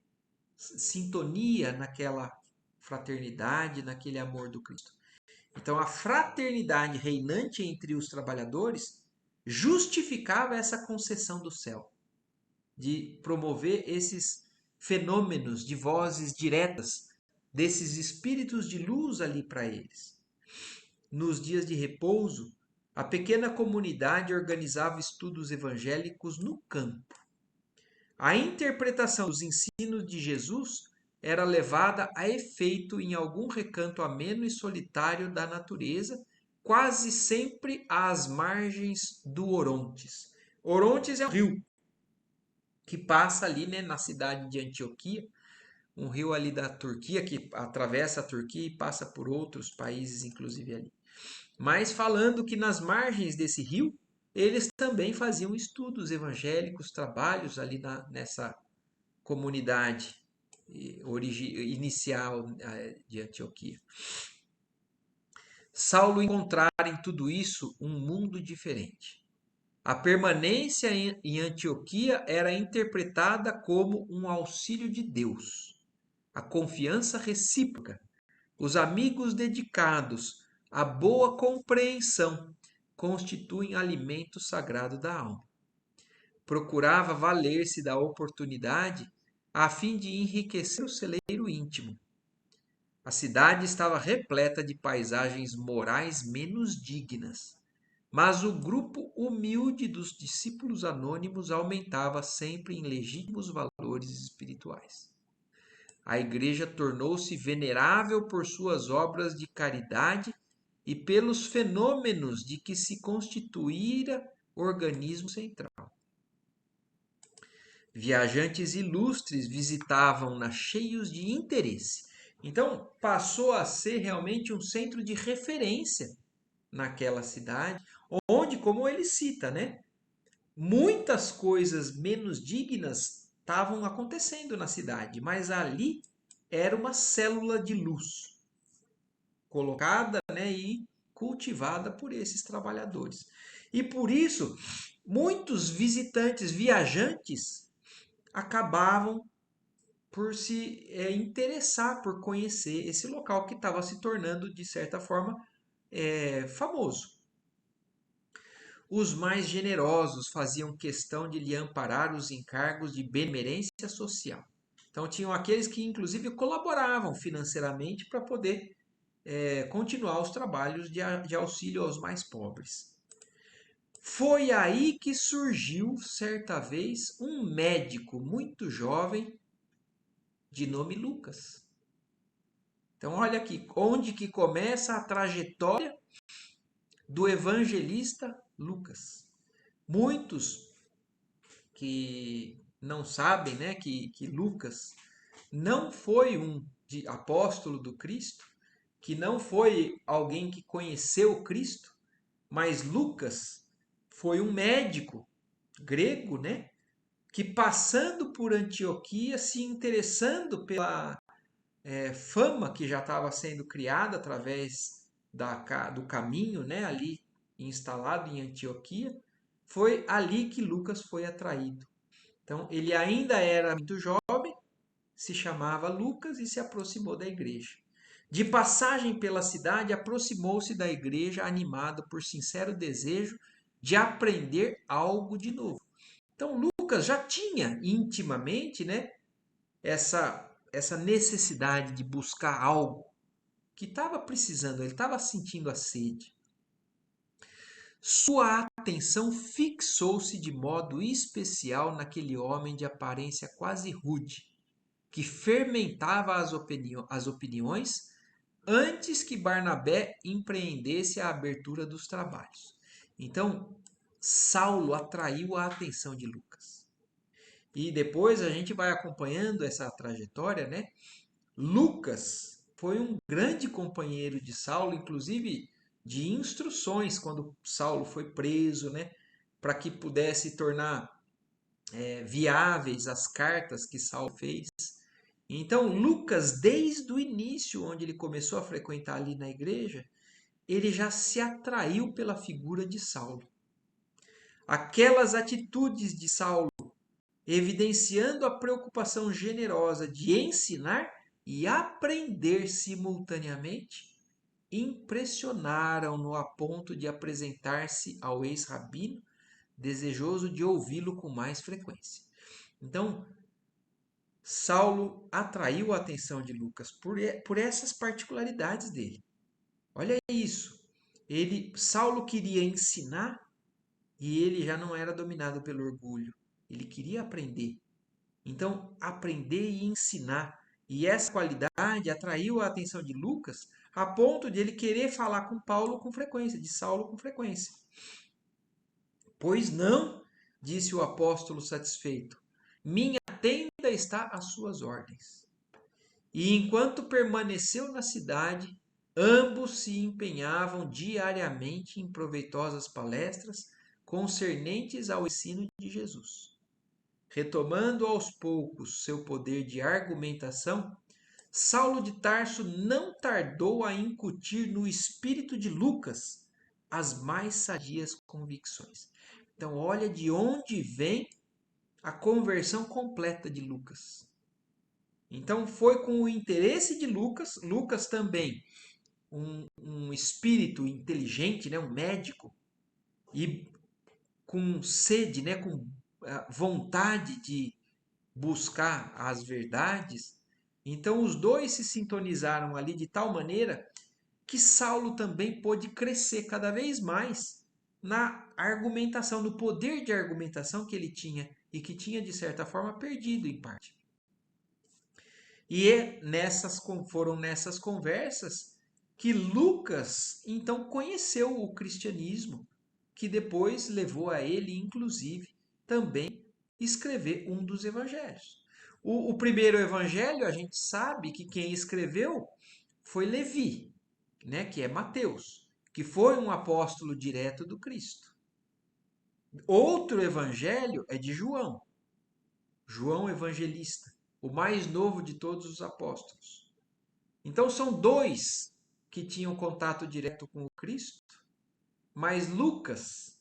sintonia naquela fraternidade, naquele amor do Cristo. Então, a fraternidade reinante entre os trabalhadores justificava essa concessão do céu, de promover esses fenômenos de vozes diretas, desses espíritos de luz ali para eles. Nos dias de repouso, a pequena comunidade organizava estudos evangélicos no campo. A interpretação dos ensinos de Jesus era levada a efeito em algum recanto ameno e solitário da natureza, quase sempre às margens do Orontes. Orontes é um rio que passa ali, né, na cidade de Antioquia, um rio ali da Turquia que atravessa a Turquia e passa por outros países, inclusive ali. Mas falando que nas margens desse rio, eles também faziam estudos evangélicos, trabalhos ali nessa comunidade inicial de Antioquia. Saulo encontrara em tudo isso um mundo diferente. A permanência em Antioquia era interpretada como um auxílio de Deus. A confiança recíproca, os amigos dedicados, a boa compreensão constituem alimento sagrado da alma. Procurava valer-se da oportunidade a fim de enriquecer o celeiro íntimo. A cidade estava repleta de paisagens morais menos dignas, mas o grupo humilde dos discípulos anônimos aumentava sempre em legítimos valores espirituais. A igreja tornou-se venerável por suas obras de caridade e pelos fenômenos de que se constituíra organismo central. Viajantes ilustres visitavam-na cheios de interesse. Então, passou a ser realmente um centro de referência naquela cidade, onde, como ele cita, né, muitas coisas menos dignas estavam acontecendo na cidade, mas ali era uma célula de luz colocada, né, e cultivada por esses trabalhadores. E por isso, muitos visitantes, viajantes, acabavam por se interessar por conhecer esse local que estava se tornando, de certa forma, famoso. Os mais generosos faziam questão de lhe amparar os encargos de benemerência social. Então, tinham aqueles que, inclusive, colaboravam financeiramente para poder continuar os trabalhos de auxílio aos mais pobres. Foi aí que surgiu, certa vez, um médico muito jovem de nome Lucas. Então, olha aqui, onde que começa a trajetória do evangelista Lucas. Muitos que não sabem, né, que Lucas não foi um apóstolo do Cristo, que não foi alguém que conheceu Cristo, mas Lucas foi um médico grego, né, que passando por Antioquia, se interessando pela fama que já estava sendo criada através do caminho, né, ali instalado em Antioquia, foi ali que Lucas foi atraído. Então, ele ainda era muito jovem, se chamava Lucas e se aproximou da igreja. De passagem pela cidade, aproximou-se da igreja animado por sincero desejo de aprender algo de novo. Então, Lucas já tinha intimamente, né, essa necessidade de buscar algo que estava precisando, ele estava sentindo a sede. Sua atenção fixou-se de modo especial naquele homem de aparência quase rude, que fermentava as opiniões antes que Barnabé empreendesse a abertura dos trabalhos. Então, Saulo atraiu a atenção de Lucas. E depois a gente vai acompanhando essa trajetória, né? Lucas foi um grande companheiro de Saulo, inclusive de instruções quando Saulo foi preso, né? Para que pudesse tornar viáveis as cartas que Saulo fez. Então, Lucas, desde o início, onde ele começou a frequentar ali na igreja, ele já se atraiu pela figura de Saulo. Aquelas atitudes de Saulo, evidenciando a preocupação generosa de ensinar e aprender simultaneamente, impressionaram-no a ponto de apresentar-se ao ex-rabino, desejoso de ouvi-lo com mais frequência. Então, Saulo atraiu a atenção de Lucas por essas particularidades dele. Olha isso. Saulo queria ensinar e ele já não era dominado pelo orgulho. Ele queria aprender. Então, aprender e ensinar. E essa qualidade atraiu a atenção de Lucas a ponto de ele querer falar com Paulo com frequência, de Saulo com frequência. Pois não, disse o apóstolo satisfeito, minha tenda está às suas ordens. E enquanto permaneceu na cidade, ambos se empenhavam diariamente em proveitosas palestras concernentes ao ensino de Jesus. Retomando aos poucos seu poder de argumentação, Saulo de Tarso não tardou a incutir no espírito de Lucas as mais sadias convicções. Então, olha de onde vem a conversão completa de Lucas. Então, foi com o interesse de Lucas também, um espírito inteligente, né, um médico, e com sede, né, com vontade de buscar as verdades. Então, os dois se sintonizaram ali de tal maneira que Saulo também pôde crescer cada vez mais na argumentação, no poder de argumentação que ele tinha e que tinha, de certa forma, perdido em parte. E foram nessas conversas que Lucas, então, conheceu o cristianismo, que depois levou a ele, inclusive, também escrever um dos evangelhos. O primeiro evangelho, a gente sabe que quem escreveu foi Levi, né, que é Mateus, que foi um apóstolo direto do Cristo. Outro evangelho é de João, João Evangelista, o mais novo de todos os apóstolos. Então são dois que tinham contato direto com o Cristo, mas Lucas,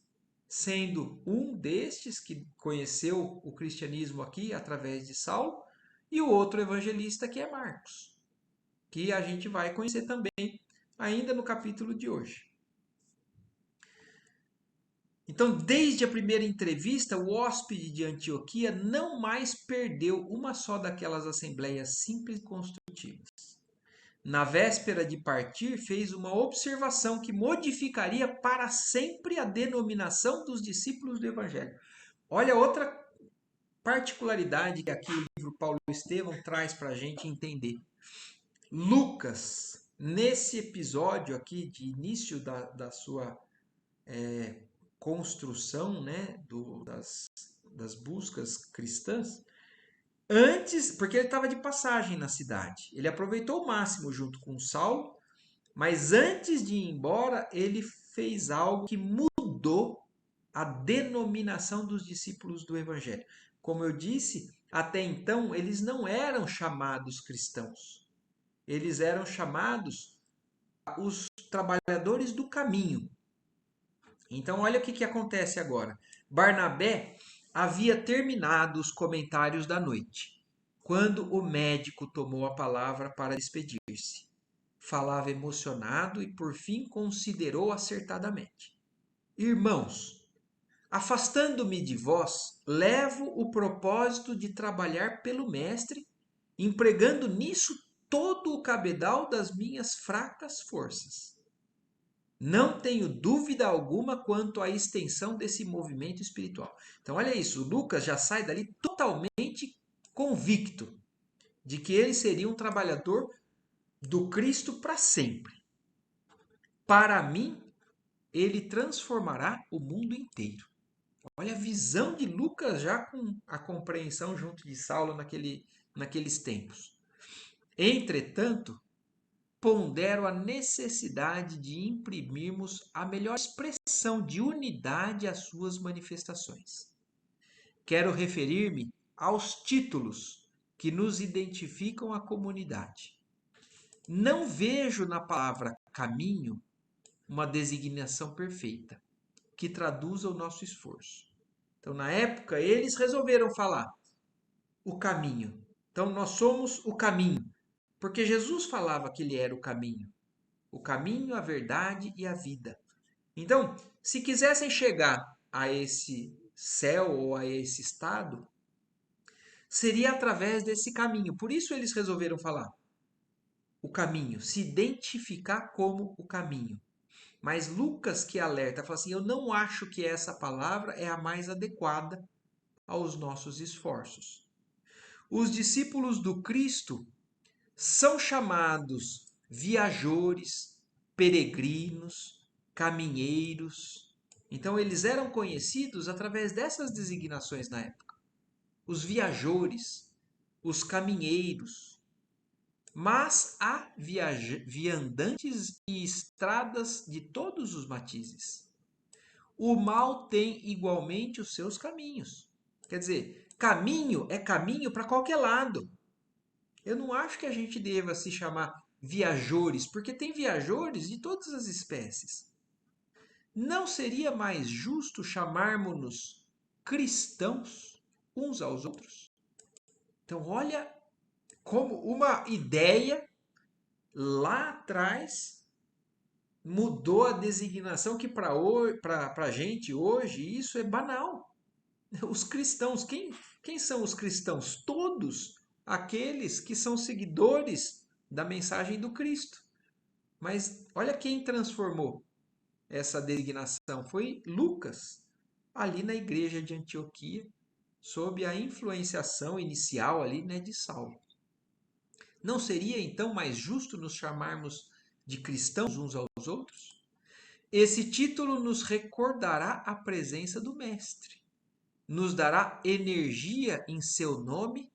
sendo um destes que conheceu o cristianismo aqui através de Saulo, e o outro evangelista que é Marcos, que a gente vai conhecer também ainda no capítulo de hoje. Então, desde a primeira entrevista, o hóspede de Antioquia não mais perdeu uma só daquelas assembleias simples e construtivas. na véspera de partir, fez uma observação que modificaria para sempre a denominação dos discípulos do Evangelho. Olha outra particularidade que aqui o livro Paulo Estevão traz para a gente entender. Lucas, nesse episódio aqui de início da sua construção, né, das buscas cristãs, antes, porque ele estava de passagem na cidade, ele aproveitou o máximo junto com Saulo, mas antes de ir embora, ele fez algo que mudou a denominação dos discípulos do Evangelho. Como eu disse, até então eles não eram chamados cristãos, eles eram chamados os trabalhadores do caminho. Então, olha o que acontece agora. Barnabé havia terminado os comentários da noite, quando o médico tomou a palavra para despedir-se. Falava emocionado e, por fim, considerou acertadamente: Irmãos, afastando-me de vós, levo o propósito de trabalhar pelo Mestre, empregando nisso todo o cabedal das minhas fracas forças. Não tenho dúvida alguma quanto à extensão desse movimento espiritual. Então, olha isso, Lucas já sai dali totalmente convicto de que ele seria um trabalhador do Cristo para sempre. Para mim, ele transformará o mundo inteiro. Olha a visão de Lucas já com a compreensão junto de Saulo naqueles tempos. Entretanto, pondero a necessidade de imprimirmos a melhor expressão de unidade às suas manifestações. Quero referir-me aos títulos que nos identificam à comunidade. Não vejo na palavra caminho uma designação perfeita que traduza o nosso esforço. Então, na época, eles resolveram falar o caminho. Então, nós somos o caminho, porque Jesus falava que ele era o caminho, a verdade e a vida. Então, se quisessem chegar a esse céu ou a esse estado, seria através desse caminho. Por isso eles resolveram falar o caminho, se identificar como o caminho. Mas Lucas que alerta, fala assim, eu não acho que essa palavra é a mais adequada aos nossos esforços. Os discípulos do Cristo são chamados viajores, peregrinos, caminheiros. Então eles eram conhecidos através dessas designações na época. Os viajores, os caminheiros. Mas há viandantes e estradas de todos os matizes. O mal tem igualmente os seus caminhos. Quer dizer, caminho é caminho para qualquer lado. Eu não acho que a gente deva se chamar viajores, porque tem viajores de todas as espécies. Não seria mais justo chamarmos-nos cristãos uns aos outros? Então, olha como uma ideia lá atrás mudou a designação que para a gente hoje isso é banal. Os cristãos, quem são os cristãos? Todos aqueles que são seguidores da mensagem do Cristo. Mas olha quem transformou essa designação. Foi Lucas, ali na igreja de Antioquia, sob a influenciação inicial ali, né, de Saulo. Não seria então mais justo nos chamarmos de cristãos uns aos outros? Esse título nos recordará a presença do Mestre, nos dará energia em seu nome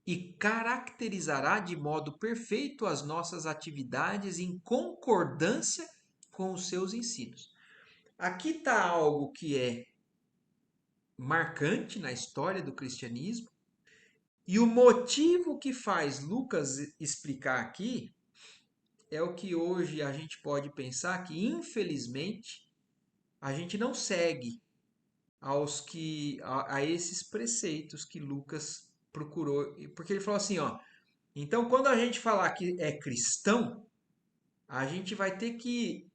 e caracterizará de modo perfeito as nossas atividades em concordância com os seus ensinos. Aqui está algo que é marcante na história do cristianismo, e o motivo que faz Lucas explicar aqui é o que hoje a gente pode pensar que, infelizmente, a gente não segue a esses preceitos que Lucas procurou, porque ele falou assim, ó, então quando a gente falar que é cristão, a gente vai ter que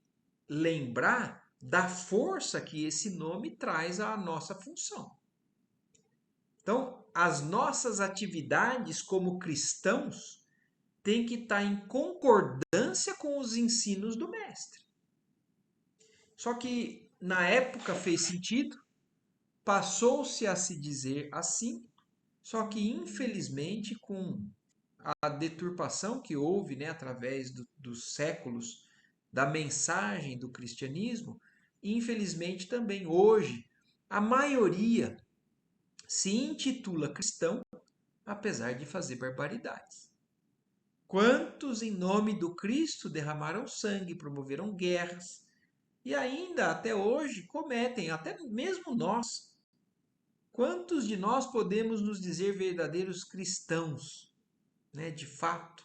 lembrar da força que esse nome traz à nossa função. Então, as nossas atividades como cristãos tem que estar em concordância com os ensinos do mestre. Só que na época fez sentido, passou-se a se dizer assim, só que infelizmente com a deturpação que houve, né, através dos séculos da mensagem do cristianismo, infelizmente também hoje a maioria se intitula cristão, apesar de fazer barbaridades. Quantos em nome do Cristo derramaram sangue, promoveram guerras e ainda até hoje cometem, até mesmo nós. Quantos de nós podemos nos dizer verdadeiros cristãos, né, de fato?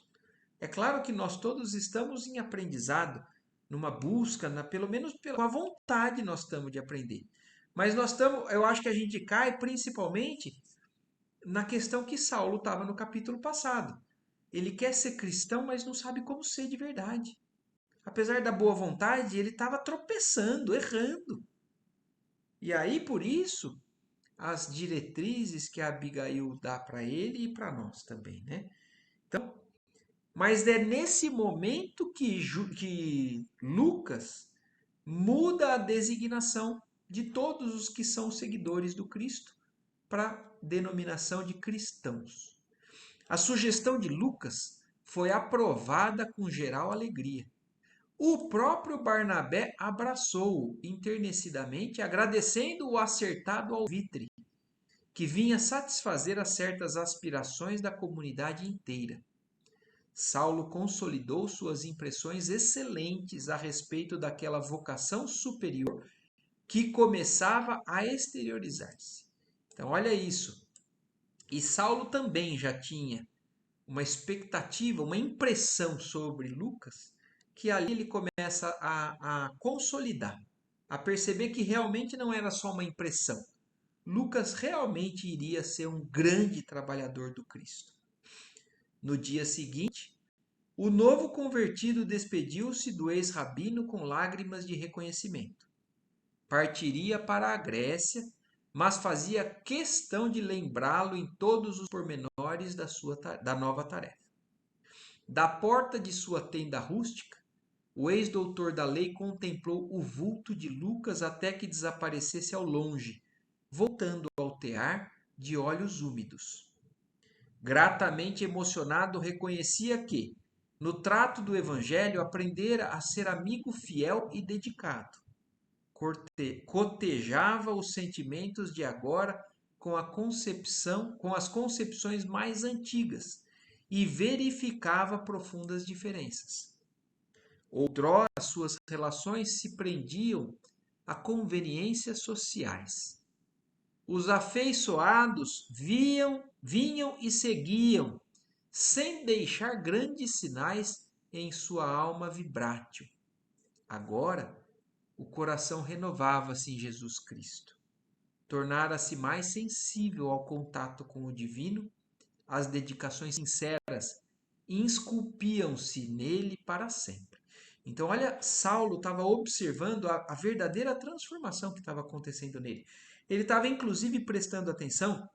É claro que nós todos estamos em aprendizado, numa busca, pelo menos com a vontade nós estamos de aprender. Mas nós estamos, eu acho que a gente cai principalmente na questão que Saulo estava no capítulo passado. Ele quer ser cristão, mas não sabe como ser de verdade. Apesar da boa vontade, ele estava tropeçando, errando. E aí, por isso, as diretrizes que a Abigail dá para ele e para nós também, né? Então, mas é nesse momento que Lucas muda a designação de todos os que são seguidores do Cristo para denominação de cristãos. A sugestão de Lucas foi aprovada com geral alegria. O próprio Barnabé abraçou-o enternecidamente, agradecendo o acertado alvitre, que vinha satisfazer a certas aspirações da comunidade inteira. Saulo consolidou suas impressões excelentes a respeito daquela vocação superior que começava a exteriorizar-se. Então, olha isso. E Saulo também já tinha uma expectativa, uma impressão sobre Lucas, que ali ele começa a consolidar, a perceber que realmente não era só uma impressão. Lucas realmente iria ser um grande trabalhador do Cristo. No dia seguinte, o novo convertido despediu-se do ex-rabino com lágrimas de reconhecimento. Partiria para a Grécia, mas fazia questão de lembrá-lo em todos os pormenores da nova tarefa. Da porta de sua tenda rústica, o ex-doutor da lei contemplou o vulto de Lucas até que desaparecesse ao longe, voltando ao tear de olhos úmidos. Gratamente emocionado, reconhecia que, no trato do Evangelho, aprendera a ser amigo fiel e dedicado. Cotejava os sentimentos de agora com as concepções mais antigas e verificava profundas diferenças. Outrora, suas relações se prendiam a conveniências sociais. Os afeiçoados vinham e seguiam, sem deixar grandes sinais em sua alma vibrátil. Agora, o coração renovava-se em Jesus Cristo. Tornara-se mais sensível ao contato com o divino, as dedicações sinceras esculpiam-se nele para sempre. Então, olha, Saulo estava observando a verdadeira transformação que estava acontecendo nele. Ele estava, inclusive, prestando atenção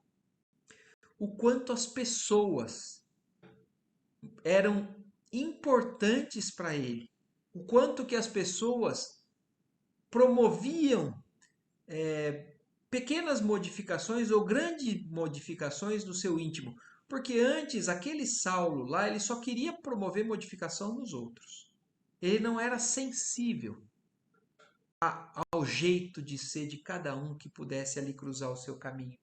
o quanto as pessoas eram importantes para ele, o quanto que as pessoas promoviam pequenas modificações ou grandes modificações no seu íntimo. Porque antes, aquele Saulo lá, ele só queria promover modificação nos outros. Ele não era sensível ao jeito de ser de cada um que pudesse ali cruzar o seu caminho.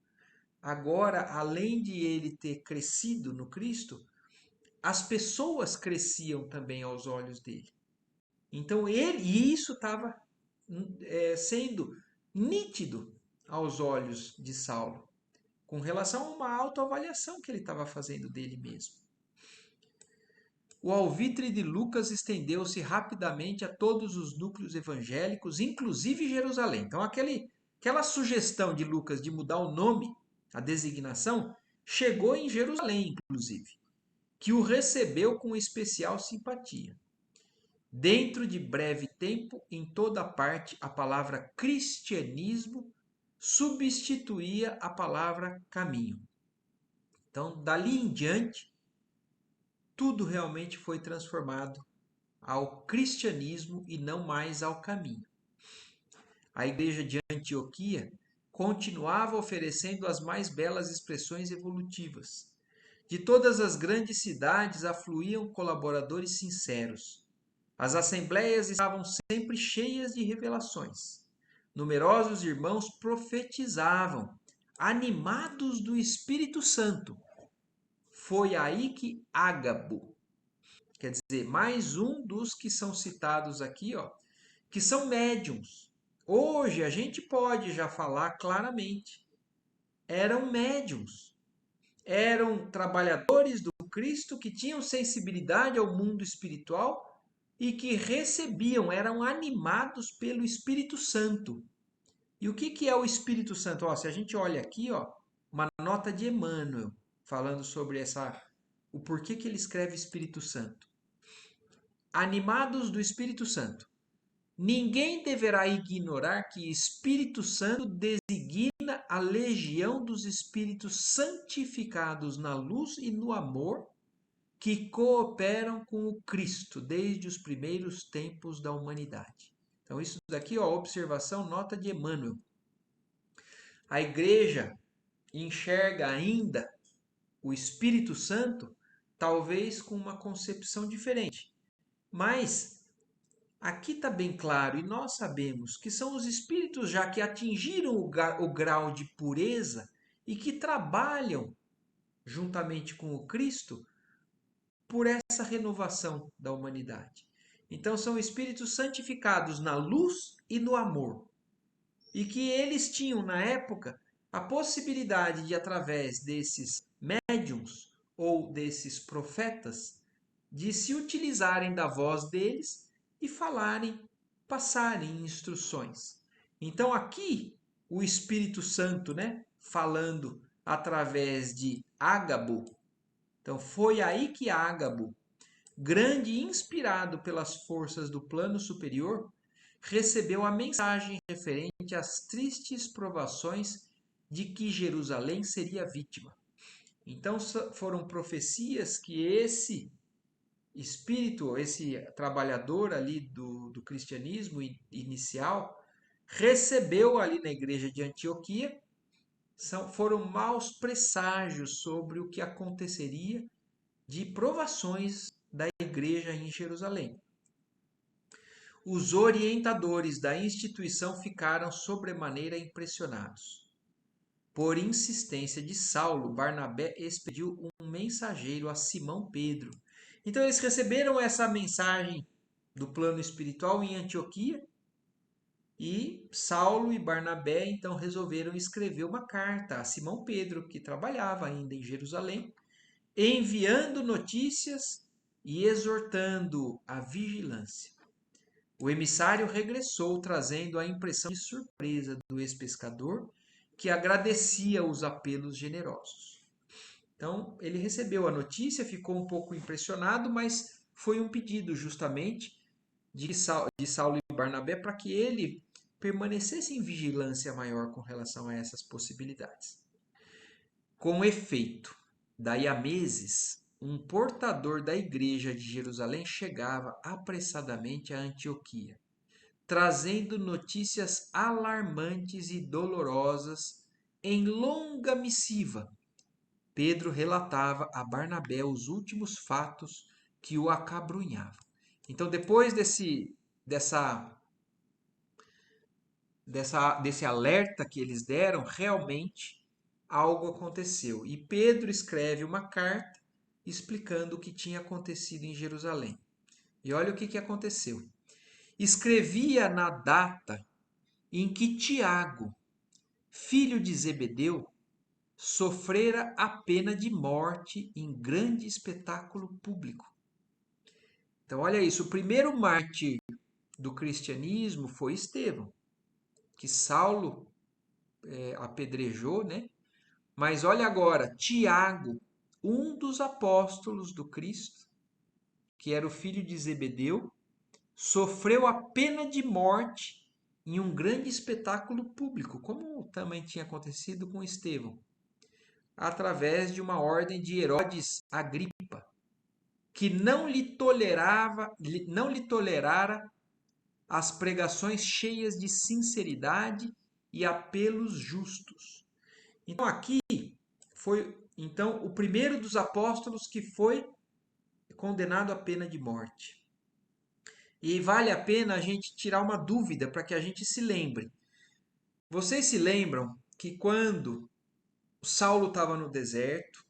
Agora, além de ele ter crescido no Cristo, as pessoas cresciam também aos olhos dele. Então, e isso estava sendo nítido aos olhos de Saulo, com relação a uma autoavaliação que ele estava fazendo dele mesmo. O alvitre de Lucas estendeu-se rapidamente a todos os núcleos evangélicos, inclusive Jerusalém. Então, aquela sugestão de Lucas de mudar o nome, a designação, chegou em Jerusalém, inclusive, que o recebeu com especial simpatia. Dentro de breve tempo, em toda parte, a palavra cristianismo substituía a palavra caminho. Então, dali em diante, tudo realmente foi transformado ao cristianismo e não mais ao caminho. A igreja de Antioquia continuava oferecendo as mais belas expressões evolutivas. De todas as grandes cidades afluíam colaboradores sinceros. As assembleias estavam sempre cheias de revelações. Numerosos irmãos profetizavam, animados do Espírito Santo. Foi aí que Ágabo, quer dizer, mais um dos que são citados aqui, ó, que são médiums. Hoje a gente pode já falar claramente. Eram médiums. Eram trabalhadores do Cristo que tinham sensibilidade ao mundo espiritual e que recebiam, eram animados pelo Espírito Santo. E o que é o Espírito Santo? Ó, se a gente olha aqui, ó, uma nota de Emmanuel falando sobre o porquê que ele escreve Espírito Santo. Animados do Espírito Santo. Ninguém deverá ignorar que Espírito Santo designa a legião dos espíritos santificados na luz e no amor que cooperam com o Cristo desde os primeiros tempos da humanidade. Então, isso daqui, ó, observação, nota de Emmanuel. A igreja enxerga ainda o Espírito Santo, talvez com uma concepção diferente. Mas aqui está bem claro, e nós sabemos que são os espíritos já que atingiram o grau de pureza e que trabalham juntamente com o Cristo por essa renovação da humanidade. Então são espíritos santificados na luz e no amor. E que eles tinham na época a possibilidade de, através desses médiums ou desses profetas, de se utilizarem da voz deles e falarem, passarem instruções. Então aqui o Espírito Santo, né, falando através de Ágabo. Então foi aí que Ágabo, grande e inspirado pelas forças do plano superior, recebeu a mensagem referente às tristes provações de que Jerusalém seria vítima. Então foram profecias que esse espírito, esse trabalhador ali do cristianismo inicial, recebeu ali na igreja de Antioquia, foram maus presságios sobre o que aconteceria de provações da igreja em Jerusalém. Os orientadores da instituição ficaram sobremaneira impressionados. Por insistência de Saulo, Barnabé expediu um mensageiro a Simão Pedro. Então eles receberam essa mensagem do plano espiritual em Antioquia e Saulo e Barnabé então resolveram escrever uma carta a Simão Pedro, que trabalhava ainda em Jerusalém, enviando notícias e exortando a vigilância. O emissário regressou trazendo a impressão de surpresa do ex-pescador, que agradecia os apelos generosos. Então, ele recebeu a notícia, ficou um pouco impressionado, mas foi um pedido justamente de Saulo e Barnabé para que ele permanecesse em vigilância maior com relação a essas possibilidades. Com efeito, daí a meses, um portador da igreja de Jerusalém chegava apressadamente a Antioquia, trazendo notícias alarmantes e dolorosas em longa missiva. Pedro relatava a Barnabé os últimos fatos que o acabrunhavam. Então, depois desse alerta que eles deram, realmente algo aconteceu. E Pedro escreve uma carta explicando o que tinha acontecido em Jerusalém. E olha o que aconteceu. Escrevia na data em que Tiago, filho de Zebedeu, sofrera a pena de morte em grande espetáculo público. Então, olha isso, o primeiro mártir do cristianismo foi Estevão, que Saulo apedrejou, né? Mas olha agora, Tiago, um dos apóstolos do Cristo, que era o filho de Zebedeu, sofreu a pena de morte em um grande espetáculo público, como também tinha acontecido com Estevão, através de uma ordem de Herodes Agripa. que não lhe tolerara as pregações cheias de sinceridade e apelos justos. Então aqui foi então o primeiro dos apóstolos que foi condenado à pena de morte. E vale a pena a gente tirar uma dúvida para que a gente se lembre. Vocês se lembram que quando Saulo estava no deserto,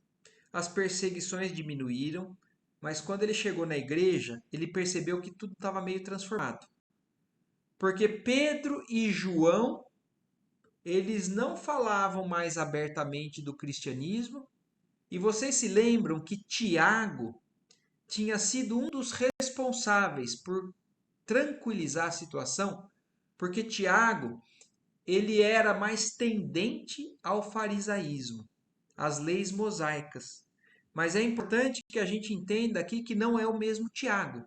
as perseguições diminuíram, mas quando ele chegou na igreja, ele percebeu que tudo estava meio transformado. Porque Pedro e João, eles não falavam mais abertamente do cristianismo, e vocês se lembram que Tiago tinha sido um dos responsáveis por tranquilizar a situação, porque Tiago, ele era mais tendente ao farisaísmo, às leis mosaicas. Mas é importante que a gente entenda aqui que não é o mesmo Tiago.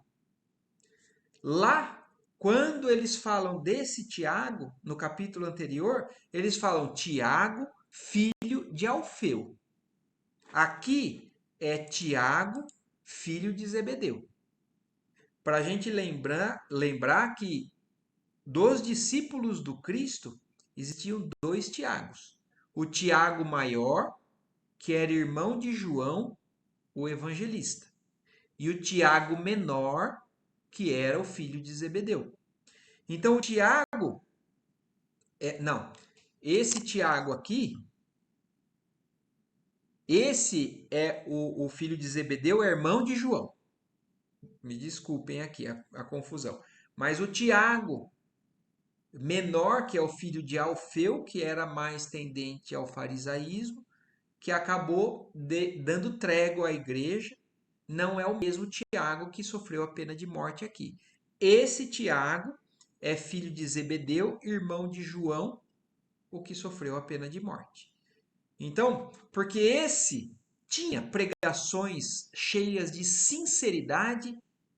Lá, quando eles falam desse Tiago, no capítulo anterior, eles falam Tiago, filho de Alfeu. Aqui é Tiago, filho de Zebedeu. Para a gente lembrar que dos discípulos do Cristo existiam dois Tiagos. O Tiago maior, que era irmão de João, o evangelista, e o Tiago menor, que era o filho de Zebedeu. Então o Tiago, não, esse Tiago aqui, esse é o filho de Zebedeu, é irmão de João. Me desculpem aqui a confusão. Mas o Tiago menor, que é o filho de Alfeu, que era mais tendente ao farisaísmo, que acabou dando trégua à igreja, não é o mesmo Tiago que sofreu a pena de morte aqui. Esse Tiago é filho de Zebedeu, irmão de João, o que sofreu a pena de morte. Então, porque esse tinha pregações cheias de sinceridade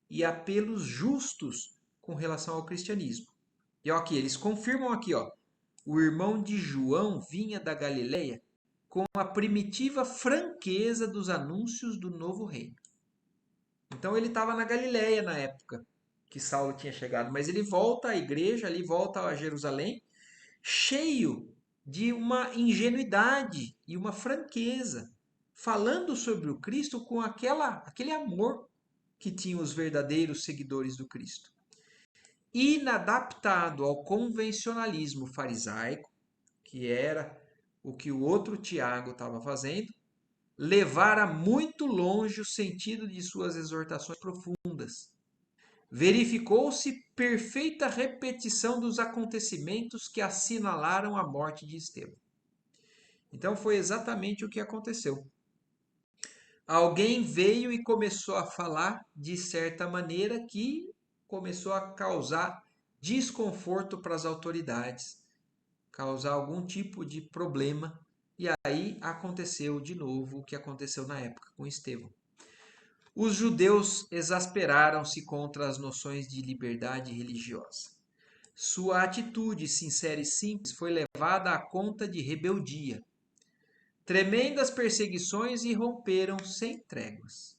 e apelos justos com relação ao cristianismo. E ó, aqui, eles confirmam aqui, ó, o irmão de João vinha da Galileia com a primitiva franqueza dos anúncios do novo reino. Então ele estava na Galileia na época que Saulo tinha chegado, mas ele volta à igreja, ele volta a Jerusalém, cheio de uma ingenuidade e uma franqueza, falando sobre o Cristo com aquele amor que tinham os verdadeiros seguidores do Cristo. Inadaptado ao convencionalismo farisaico, que era o que o outro Tiago estava fazendo, levara muito longe o sentido de suas exortações profundas. Verificou-se perfeita repetição dos acontecimentos que assinalaram a morte de Estevão. Então foi exatamente o que aconteceu. Alguém veio e começou a falar de certa maneira que começou a causar desconforto para as autoridades, causar algum tipo de problema. E aí aconteceu de novo o que aconteceu na época com Estevão. Os judeus exasperaram-se contra as noções de liberdade religiosa. Sua atitude sincera e simples foi levada à conta de rebeldia. Tremendas perseguições irromperam sem tréguas.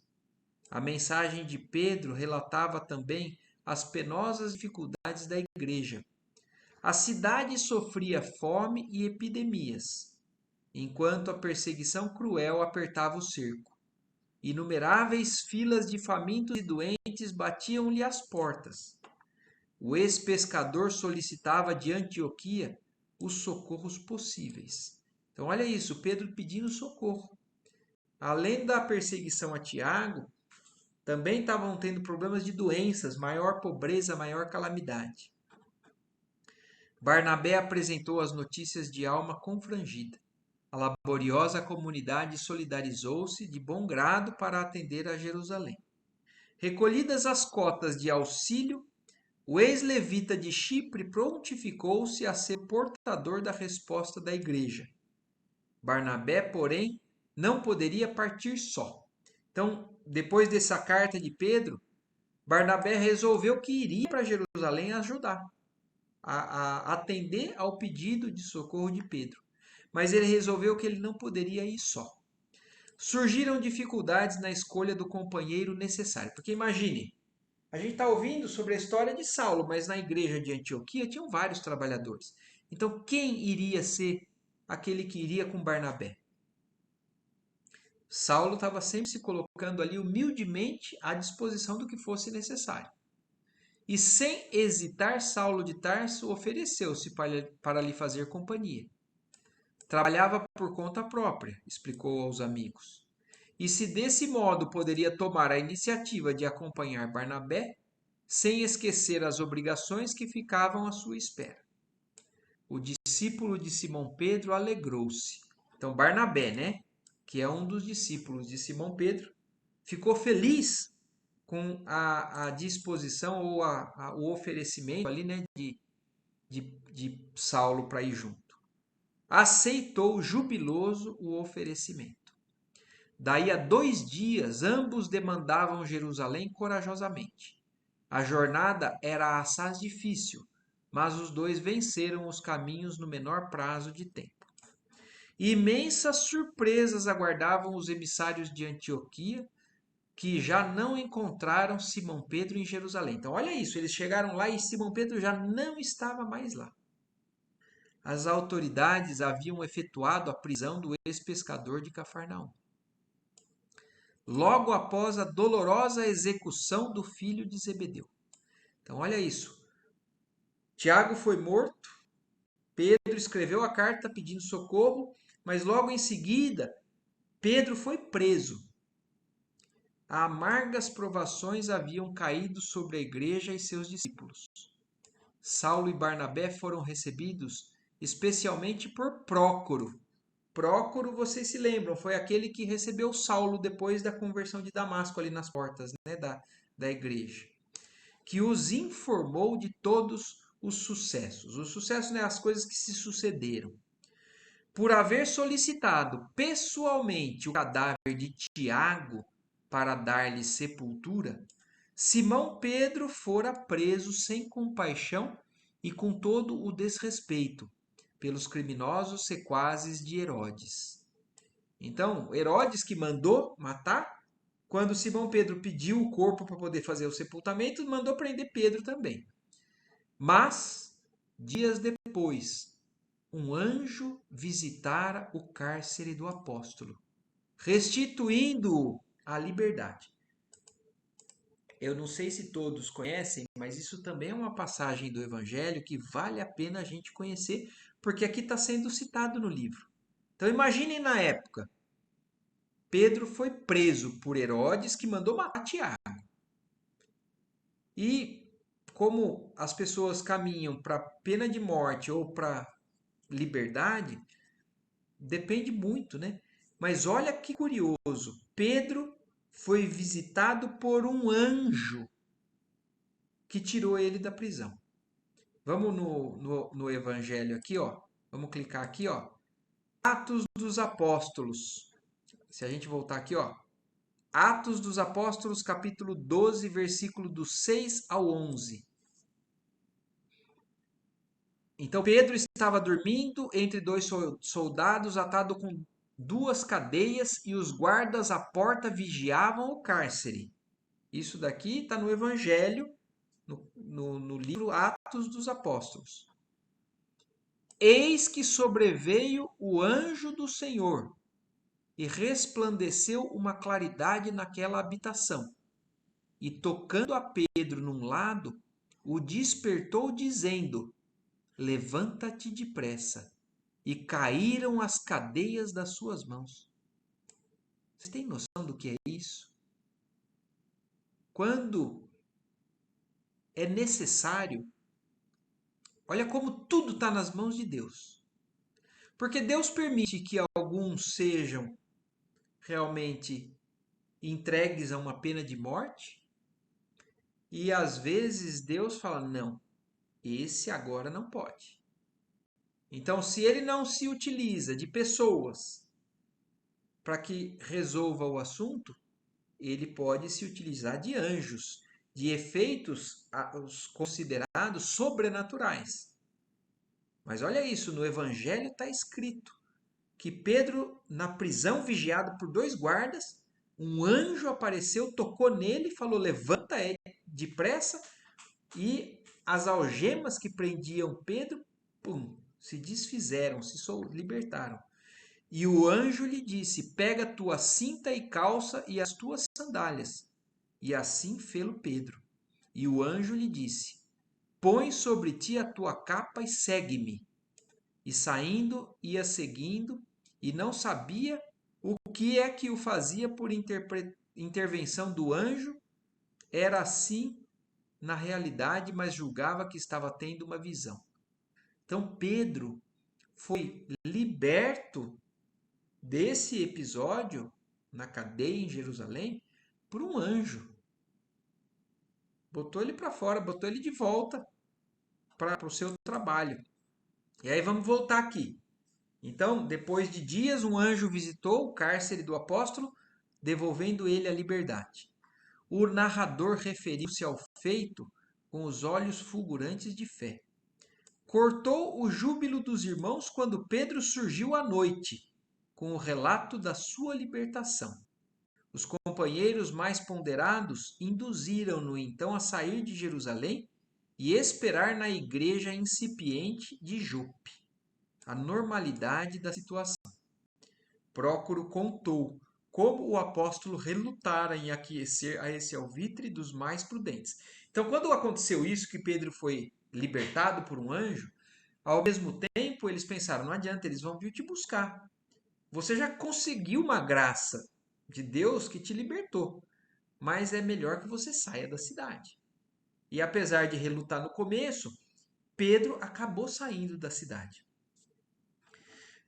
A mensagem de Pedro relatava também as penosas dificuldades da igreja. A cidade sofria fome e epidemias, enquanto a perseguição cruel apertava o cerco. Inumeráveis filas de famintos e doentes batiam-lhe as portas. O ex-pescador solicitava de Antioquia os socorros possíveis. Então, olha isso, Pedro pedindo socorro. Além da perseguição a Tiago, também estavam tendo problemas de doenças, maior pobreza, maior calamidade. Barnabé apresentou as notícias de alma confrangida. A laboriosa comunidade solidarizou-se de bom grado para atender a Jerusalém. Recolhidas as cotas de auxílio, o ex-levita de Chipre prontificou-se a ser portador da resposta da igreja. Barnabé, porém, não poderia partir só. Então, depois dessa carta de Pedro, Barnabé resolveu que iria para Jerusalém ajudar, a atender ao pedido de socorro de Pedro. Mas ele resolveu que ele não poderia ir só. Surgiram dificuldades na escolha do companheiro necessário. Porque imagine, a gente está ouvindo sobre a história de Saulo, mas na igreja de Antioquia tinham vários trabalhadores. Então, quem iria ser aquele que iria com Barnabé? Saulo estava sempre se colocando ali humildemente à disposição do que fosse necessário. E sem hesitar, Saulo de Tarso ofereceu-se para lhe fazer companhia. Trabalhava por conta própria, explicou aos amigos. E se desse modo poderia tomar a iniciativa de acompanhar Barnabé, sem esquecer as obrigações que ficavam à sua espera. O discípulo de Simão Pedro alegrou-se. Então, Barnabé, né, que é um dos discípulos de Simão Pedro, ficou feliz com a disposição ou o oferecimento ali, né, de Saulo para ir junto. Aceitou jubiloso o oferecimento. Daí a 2 dias, ambos demandavam Jerusalém corajosamente. A jornada era assaz difícil, mas os dois venceram os caminhos no menor prazo de tempo. Imensas surpresas aguardavam os emissários de Antioquia, que já não encontraram Simão Pedro em Jerusalém. Então, olha isso, eles chegaram lá e Simão Pedro já não estava mais lá. As autoridades haviam efetuado a prisão do ex-pescador de Cafarnaum, logo após a dolorosa execução do filho de Zebedeu. Então, olha isso. Tiago foi morto, Pedro escreveu a carta pedindo socorro, mas logo em seguida, Pedro foi preso. Amargas provações haviam caído sobre a igreja e seus discípulos. Saulo e Barnabé foram recebidos especialmente por Prócoro. Prócoro, vocês se lembram, foi aquele que recebeu Saulo depois da conversão de Damasco, ali nas portas, né, da igreja, que os informou de todos os sucessos. Os sucessos, né, as coisas que se sucederam. Por haver solicitado pessoalmente o cadáver de Tiago para dar-lhe sepultura, Simão Pedro fora preso sem compaixão e com todo o desrespeito pelos criminosos sequazes de Herodes. Então, Herodes que mandou matar, quando Simão Pedro pediu o corpo para poder fazer o sepultamento, mandou prender Pedro também. Mas, dias depois, um anjo visitara o cárcere do apóstolo, restituindo-o à liberdade. Eu não sei se todos conhecem, mas isso também é uma passagem do Evangelho que vale a pena a gente conhecer, porque aqui está sendo citado no livro. Então imaginem na época, Pedro foi preso por Herodes, que mandou matar Tiago. E como as pessoas caminham para pena de morte ou para liberdade, depende muito, né? Mas olha que curioso, Pedro foi visitado por um anjo que tirou ele da prisão. Vamos no Evangelho aqui, ó. Vamos clicar aqui, ó. Atos dos Apóstolos. Se a gente voltar aqui, ó. Atos dos Apóstolos, capítulo 12, versículo do 6 ao 11. Então Pedro estava dormindo entre dois soldados, atado com 2 cadeias, e os guardas à porta vigiavam o cárcere. Isso daqui está no Evangelho, no livro Atos dos Apóstolos. Eis que sobreveio o anjo do Senhor, e resplandeceu uma claridade naquela habitação. E tocando a Pedro num lado, o despertou, dizendo: Levanta-te depressa. E caíram as cadeias das suas mãos. Você tem noção do que é isso? Quando é necessário, olha como tudo está nas mãos de Deus. Porque Deus permite que alguns sejam realmente entregues a uma pena de morte, e às vezes Deus fala: não, esse agora não pode. Então, se ele não se utiliza de pessoas para que resolva o assunto, ele pode se utilizar de anjos, de efeitos os considerados sobrenaturais. Mas olha isso, no Evangelho está escrito que Pedro, na prisão, vigiado por 2 guardas, um anjo apareceu, tocou nele, falou: levanta depressa, e as algemas que prendiam Pedro, pum, se desfizeram, libertaram. E o anjo lhe disse: pega tua cinta e calça e as tuas sandálias. E assim fê-lo Pedro. E o anjo lhe disse: põe sobre ti a tua capa e segue-me. E saindo, ia seguindo, e não sabia o que é que o fazia por intervenção do anjo. Era assim na realidade, mas julgava que estava tendo uma visão. Então Pedro foi liberto desse episódio na cadeia em Jerusalém por um anjo. Botou ele para fora, botou ele de volta para o seu trabalho. E aí vamos voltar aqui. Então, depois de dias, um anjo visitou o cárcere do apóstolo, devolvendo ele a liberdade. O narrador referiu-se ao feito com os olhos fulgurantes de fé. Cortou o júbilo dos irmãos quando Pedro surgiu à noite, com o relato da sua libertação. Os companheiros mais ponderados induziram-no então a sair de Jerusalém e esperar na igreja incipiente de Jope a normalidade da situação. Prócoro contou como o apóstolo relutara em aquecer a esse alvitre dos mais prudentes. Então, quando aconteceu isso, que Pedro foi libertado por um anjo, ao mesmo tempo eles pensaram: não adianta, eles vão vir te buscar. Você já conseguiu uma graça de Deus que te libertou, mas é melhor que você saia da cidade. E apesar de relutar no começo, Pedro acabou saindo da cidade.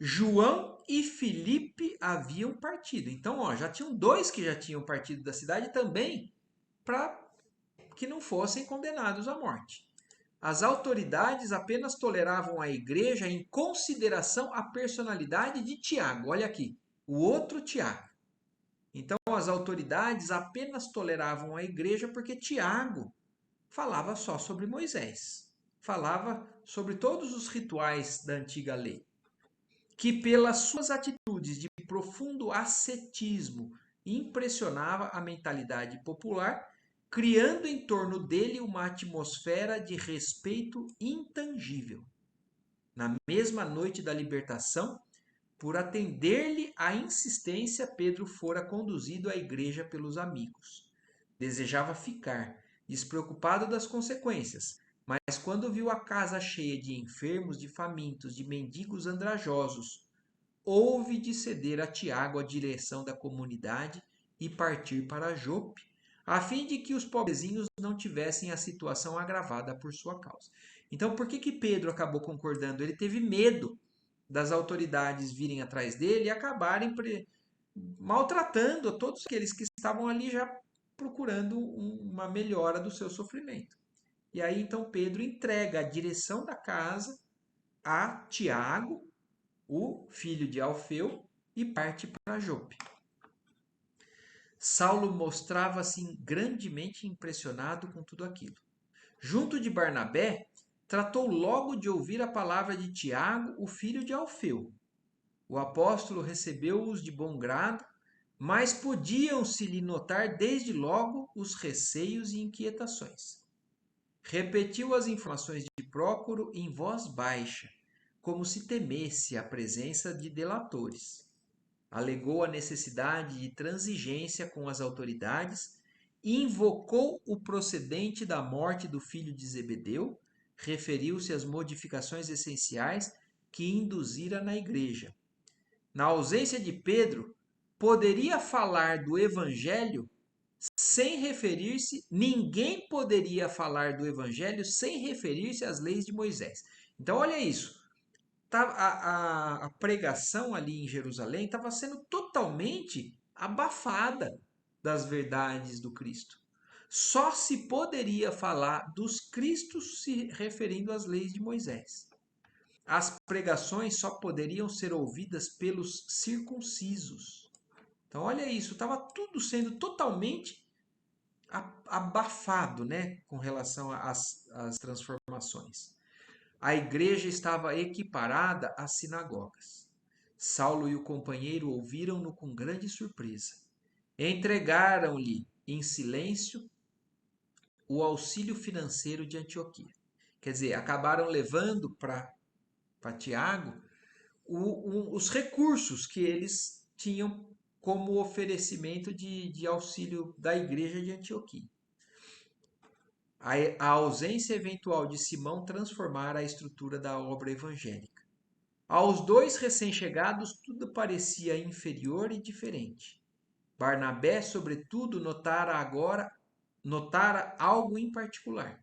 João e Filipe haviam partido. Então, já tinham 2 que já tinham partido da cidade também, para que não fossem condenados à morte. As autoridades apenas toleravam a igreja em consideração à personalidade de Tiago. Olha aqui, o outro Tiago. Então, as autoridades apenas toleravam a igreja porque Tiago falava só sobre Moisés. Falava sobre todos os rituais da antiga lei. Que pelas suas atitudes de profundo ascetismo impressionava a mentalidade popular, criando em torno dele uma atmosfera de respeito intangível. Na mesma noite da libertação, por atender-lhe à insistência, Pedro fora conduzido à igreja pelos amigos. Desejava ficar, despreocupado das consequências, mas quando viu a casa cheia de enfermos, de famintos, de mendigos andrajosos, houve de ceder a Tiago a direção da comunidade e partir para Jope, a fim de que os pobrezinhos não tivessem a situação agravada por sua causa. Então, por que Pedro acabou concordando? Ele teve medo das autoridades virem atrás dele e acabarem maltratando todos aqueles que estavam ali já procurando uma melhora do seu sofrimento. E aí, então, Pedro entrega a direção da casa a Tiago, o filho de Alfeu, e parte para Jope. Saulo mostrava-se grandemente impressionado com tudo aquilo. Junto de Barnabé, tratou logo de ouvir a palavra de Tiago, o filho de Alfeu. O apóstolo recebeu-os de bom grado, mas podiam-se-lhe notar desde logo os receios e inquietações. Repetiu as informações de Prócoro em voz baixa, como se temesse a presença de delatores. Alegou a necessidade de transigência com as autoridades, invocou o procedente da morte do filho de Zebedeu, referiu-se às modificações essenciais que induzira na igreja. Na ausência de Pedro, poderia falar do evangelho sem referir-se, ninguém poderia falar do evangelho sem referir-se às leis de Moisés. Então, olha isso. A pregação ali em Jerusalém estava sendo totalmente abafada das verdades do Cristo. Só se poderia falar dos Cristos se referindo às leis de Moisés. As pregações só poderiam ser ouvidas pelos circuncisos. Então, olha isso, estava tudo sendo totalmente abafado, né, com relação às transformações. A igreja estava equiparada às sinagogas. Saulo e o companheiro ouviram-no com grande surpresa. Entregaram-lhe em silêncio o auxílio financeiro de Antioquia. Quer dizer, acabaram levando para Tiago os recursos que eles tinham como oferecimento de auxílio da igreja de Antioquia. A ausência eventual de Simão transformara a estrutura da obra evangélica. Aos dois recém-chegados, tudo parecia inferior e diferente. Barnabé, sobretudo, notara algo em particular.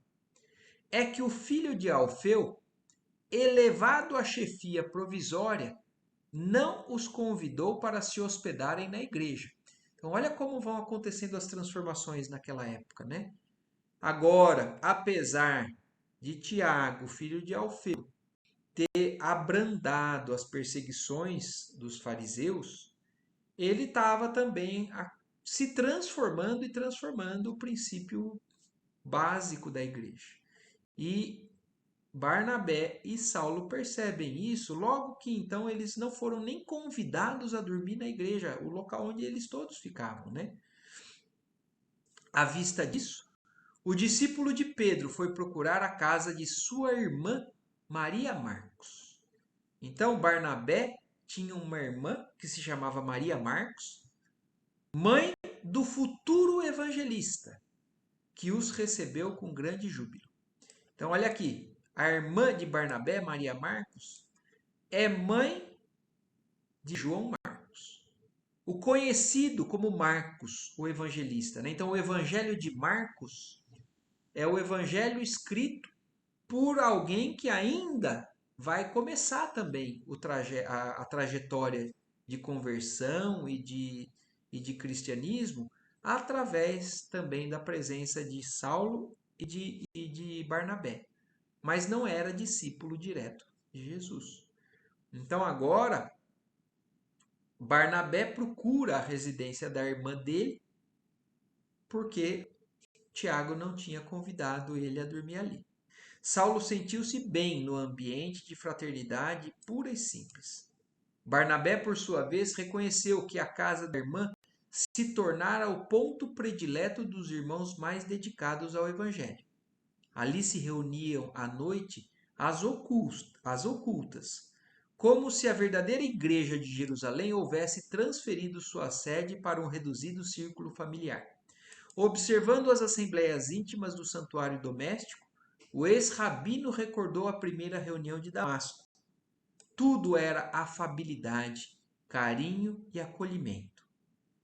É que o filho de Alfeu, elevado à chefia provisória, não os convidou para se hospedarem na igreja. Então, olha como vão acontecendo as transformações naquela época, né? Agora, apesar de Tiago, filho de Alfeu, ter abrandado as perseguições dos fariseus, ele estava também se transformando e transformando o princípio básico da igreja. E Barnabé e Saulo percebem isso, logo que então eles não foram nem convidados a dormir na igreja, o local onde eles todos ficavam, né? À vista disso, o discípulo de Pedro foi procurar a casa de sua irmã Maria Marcos. Então Barnabé tinha uma irmã que se chamava Maria Marcos, mãe do futuro evangelista, que os recebeu com grande júbilo. Então olha aqui, a irmã de Barnabé, Maria Marcos, é mãe de João Marcos, o conhecido como Marcos, o evangelista, né? Então o evangelho de Marcos é o evangelho escrito por alguém que ainda vai começar também a trajetória de conversão e de cristianismo através também da presença de Saulo e de Barnabé. Mas não era discípulo direto de Jesus. Então agora, Barnabé procura a residência da irmã dele, porque Tiago não tinha convidado ele a dormir ali. Saulo sentiu-se bem no ambiente de fraternidade pura e simples. Barnabé, por sua vez, reconheceu que a casa da irmã se tornara o ponto predileto dos irmãos mais dedicados ao Evangelho. Ali se reuniam à noite as ocultas, como se a verdadeira igreja de Jerusalém houvesse transferido sua sede para um reduzido círculo familiar. Observando as assembleias íntimas do santuário doméstico, o ex-rabino recordou a primeira reunião de Damasco. Tudo era afabilidade, carinho e acolhimento.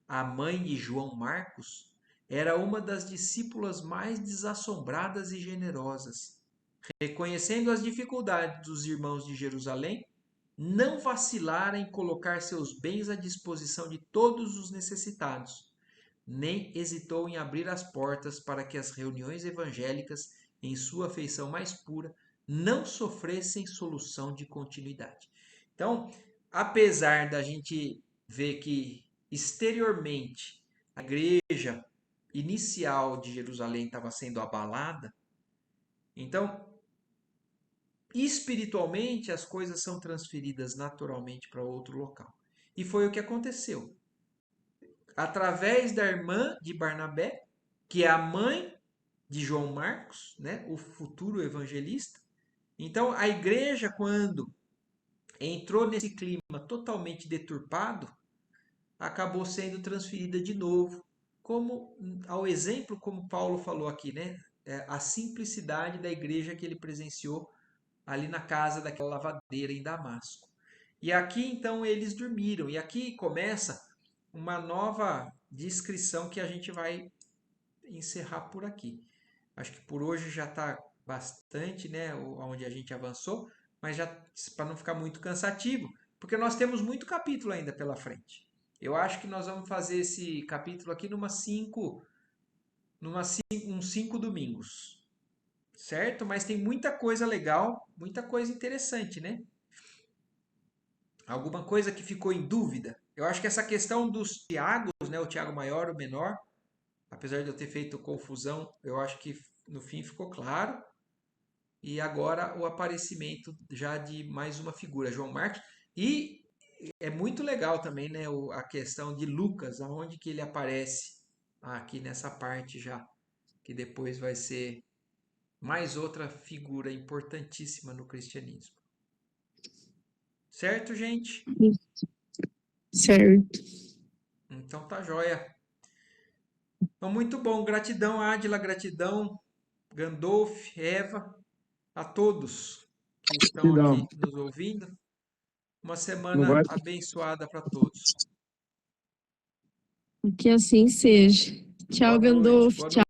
A mãe de João Marcos era uma das discípulas mais desassombradas e generosas. Reconhecendo as dificuldades dos irmãos de Jerusalém, não vacilara em colocar seus bens à disposição de todos os necessitados, nem hesitou em abrir as portas para que as reuniões evangélicas, em sua feição mais pura, não sofressem solução de continuidade. Então, apesar da gente ver que exteriormente a igreja inicial de Jerusalém estava sendo abalada, então espiritualmente as coisas são transferidas naturalmente para outro local. E foi o que aconteceu. Através da irmã de Barnabé, que é a mãe de João Marcos, né, o futuro evangelista. Então, a igreja, quando entrou nesse clima totalmente deturpado, acabou sendo transferida de novo, como ao exemplo, como Paulo falou aqui, né, a simplicidade da igreja que ele presenciou ali na casa daquela lavadeira em Damasco. E aqui então eles dormiram. E aqui começa uma nova descrição que a gente vai encerrar por aqui. Acho que por hoje já está bastante, né, onde a gente avançou, mas já para não ficar muito cansativo, porque nós temos muito capítulo ainda pela frente. Eu acho que nós vamos fazer esse capítulo aqui uns 5 domingos, certo? Mas tem muita coisa legal, muita coisa interessante, né? Alguma coisa que ficou em dúvida? Eu acho que essa questão dos Tiagos, né, o Tiago maior, o menor, apesar de eu ter feito confusão, eu acho que no fim ficou claro. E agora o aparecimento já de mais uma figura, João Marcos. E é muito legal também, né, a questão de Lucas, aonde que ele aparece aqui nessa parte já, que depois vai ser mais outra figura importantíssima no cristianismo. Certo, gente? Certo. Então tá joia. Então, muito bom. Gratidão, Ádila, gratidão, Gandolf, Eva, a todos que estão Gratidão. aqui nos ouvindo. Uma Não semana vai. abençoada para todos. Que assim seja. Tchau, Boa noite. Gandolf. Boa Tchau. noite.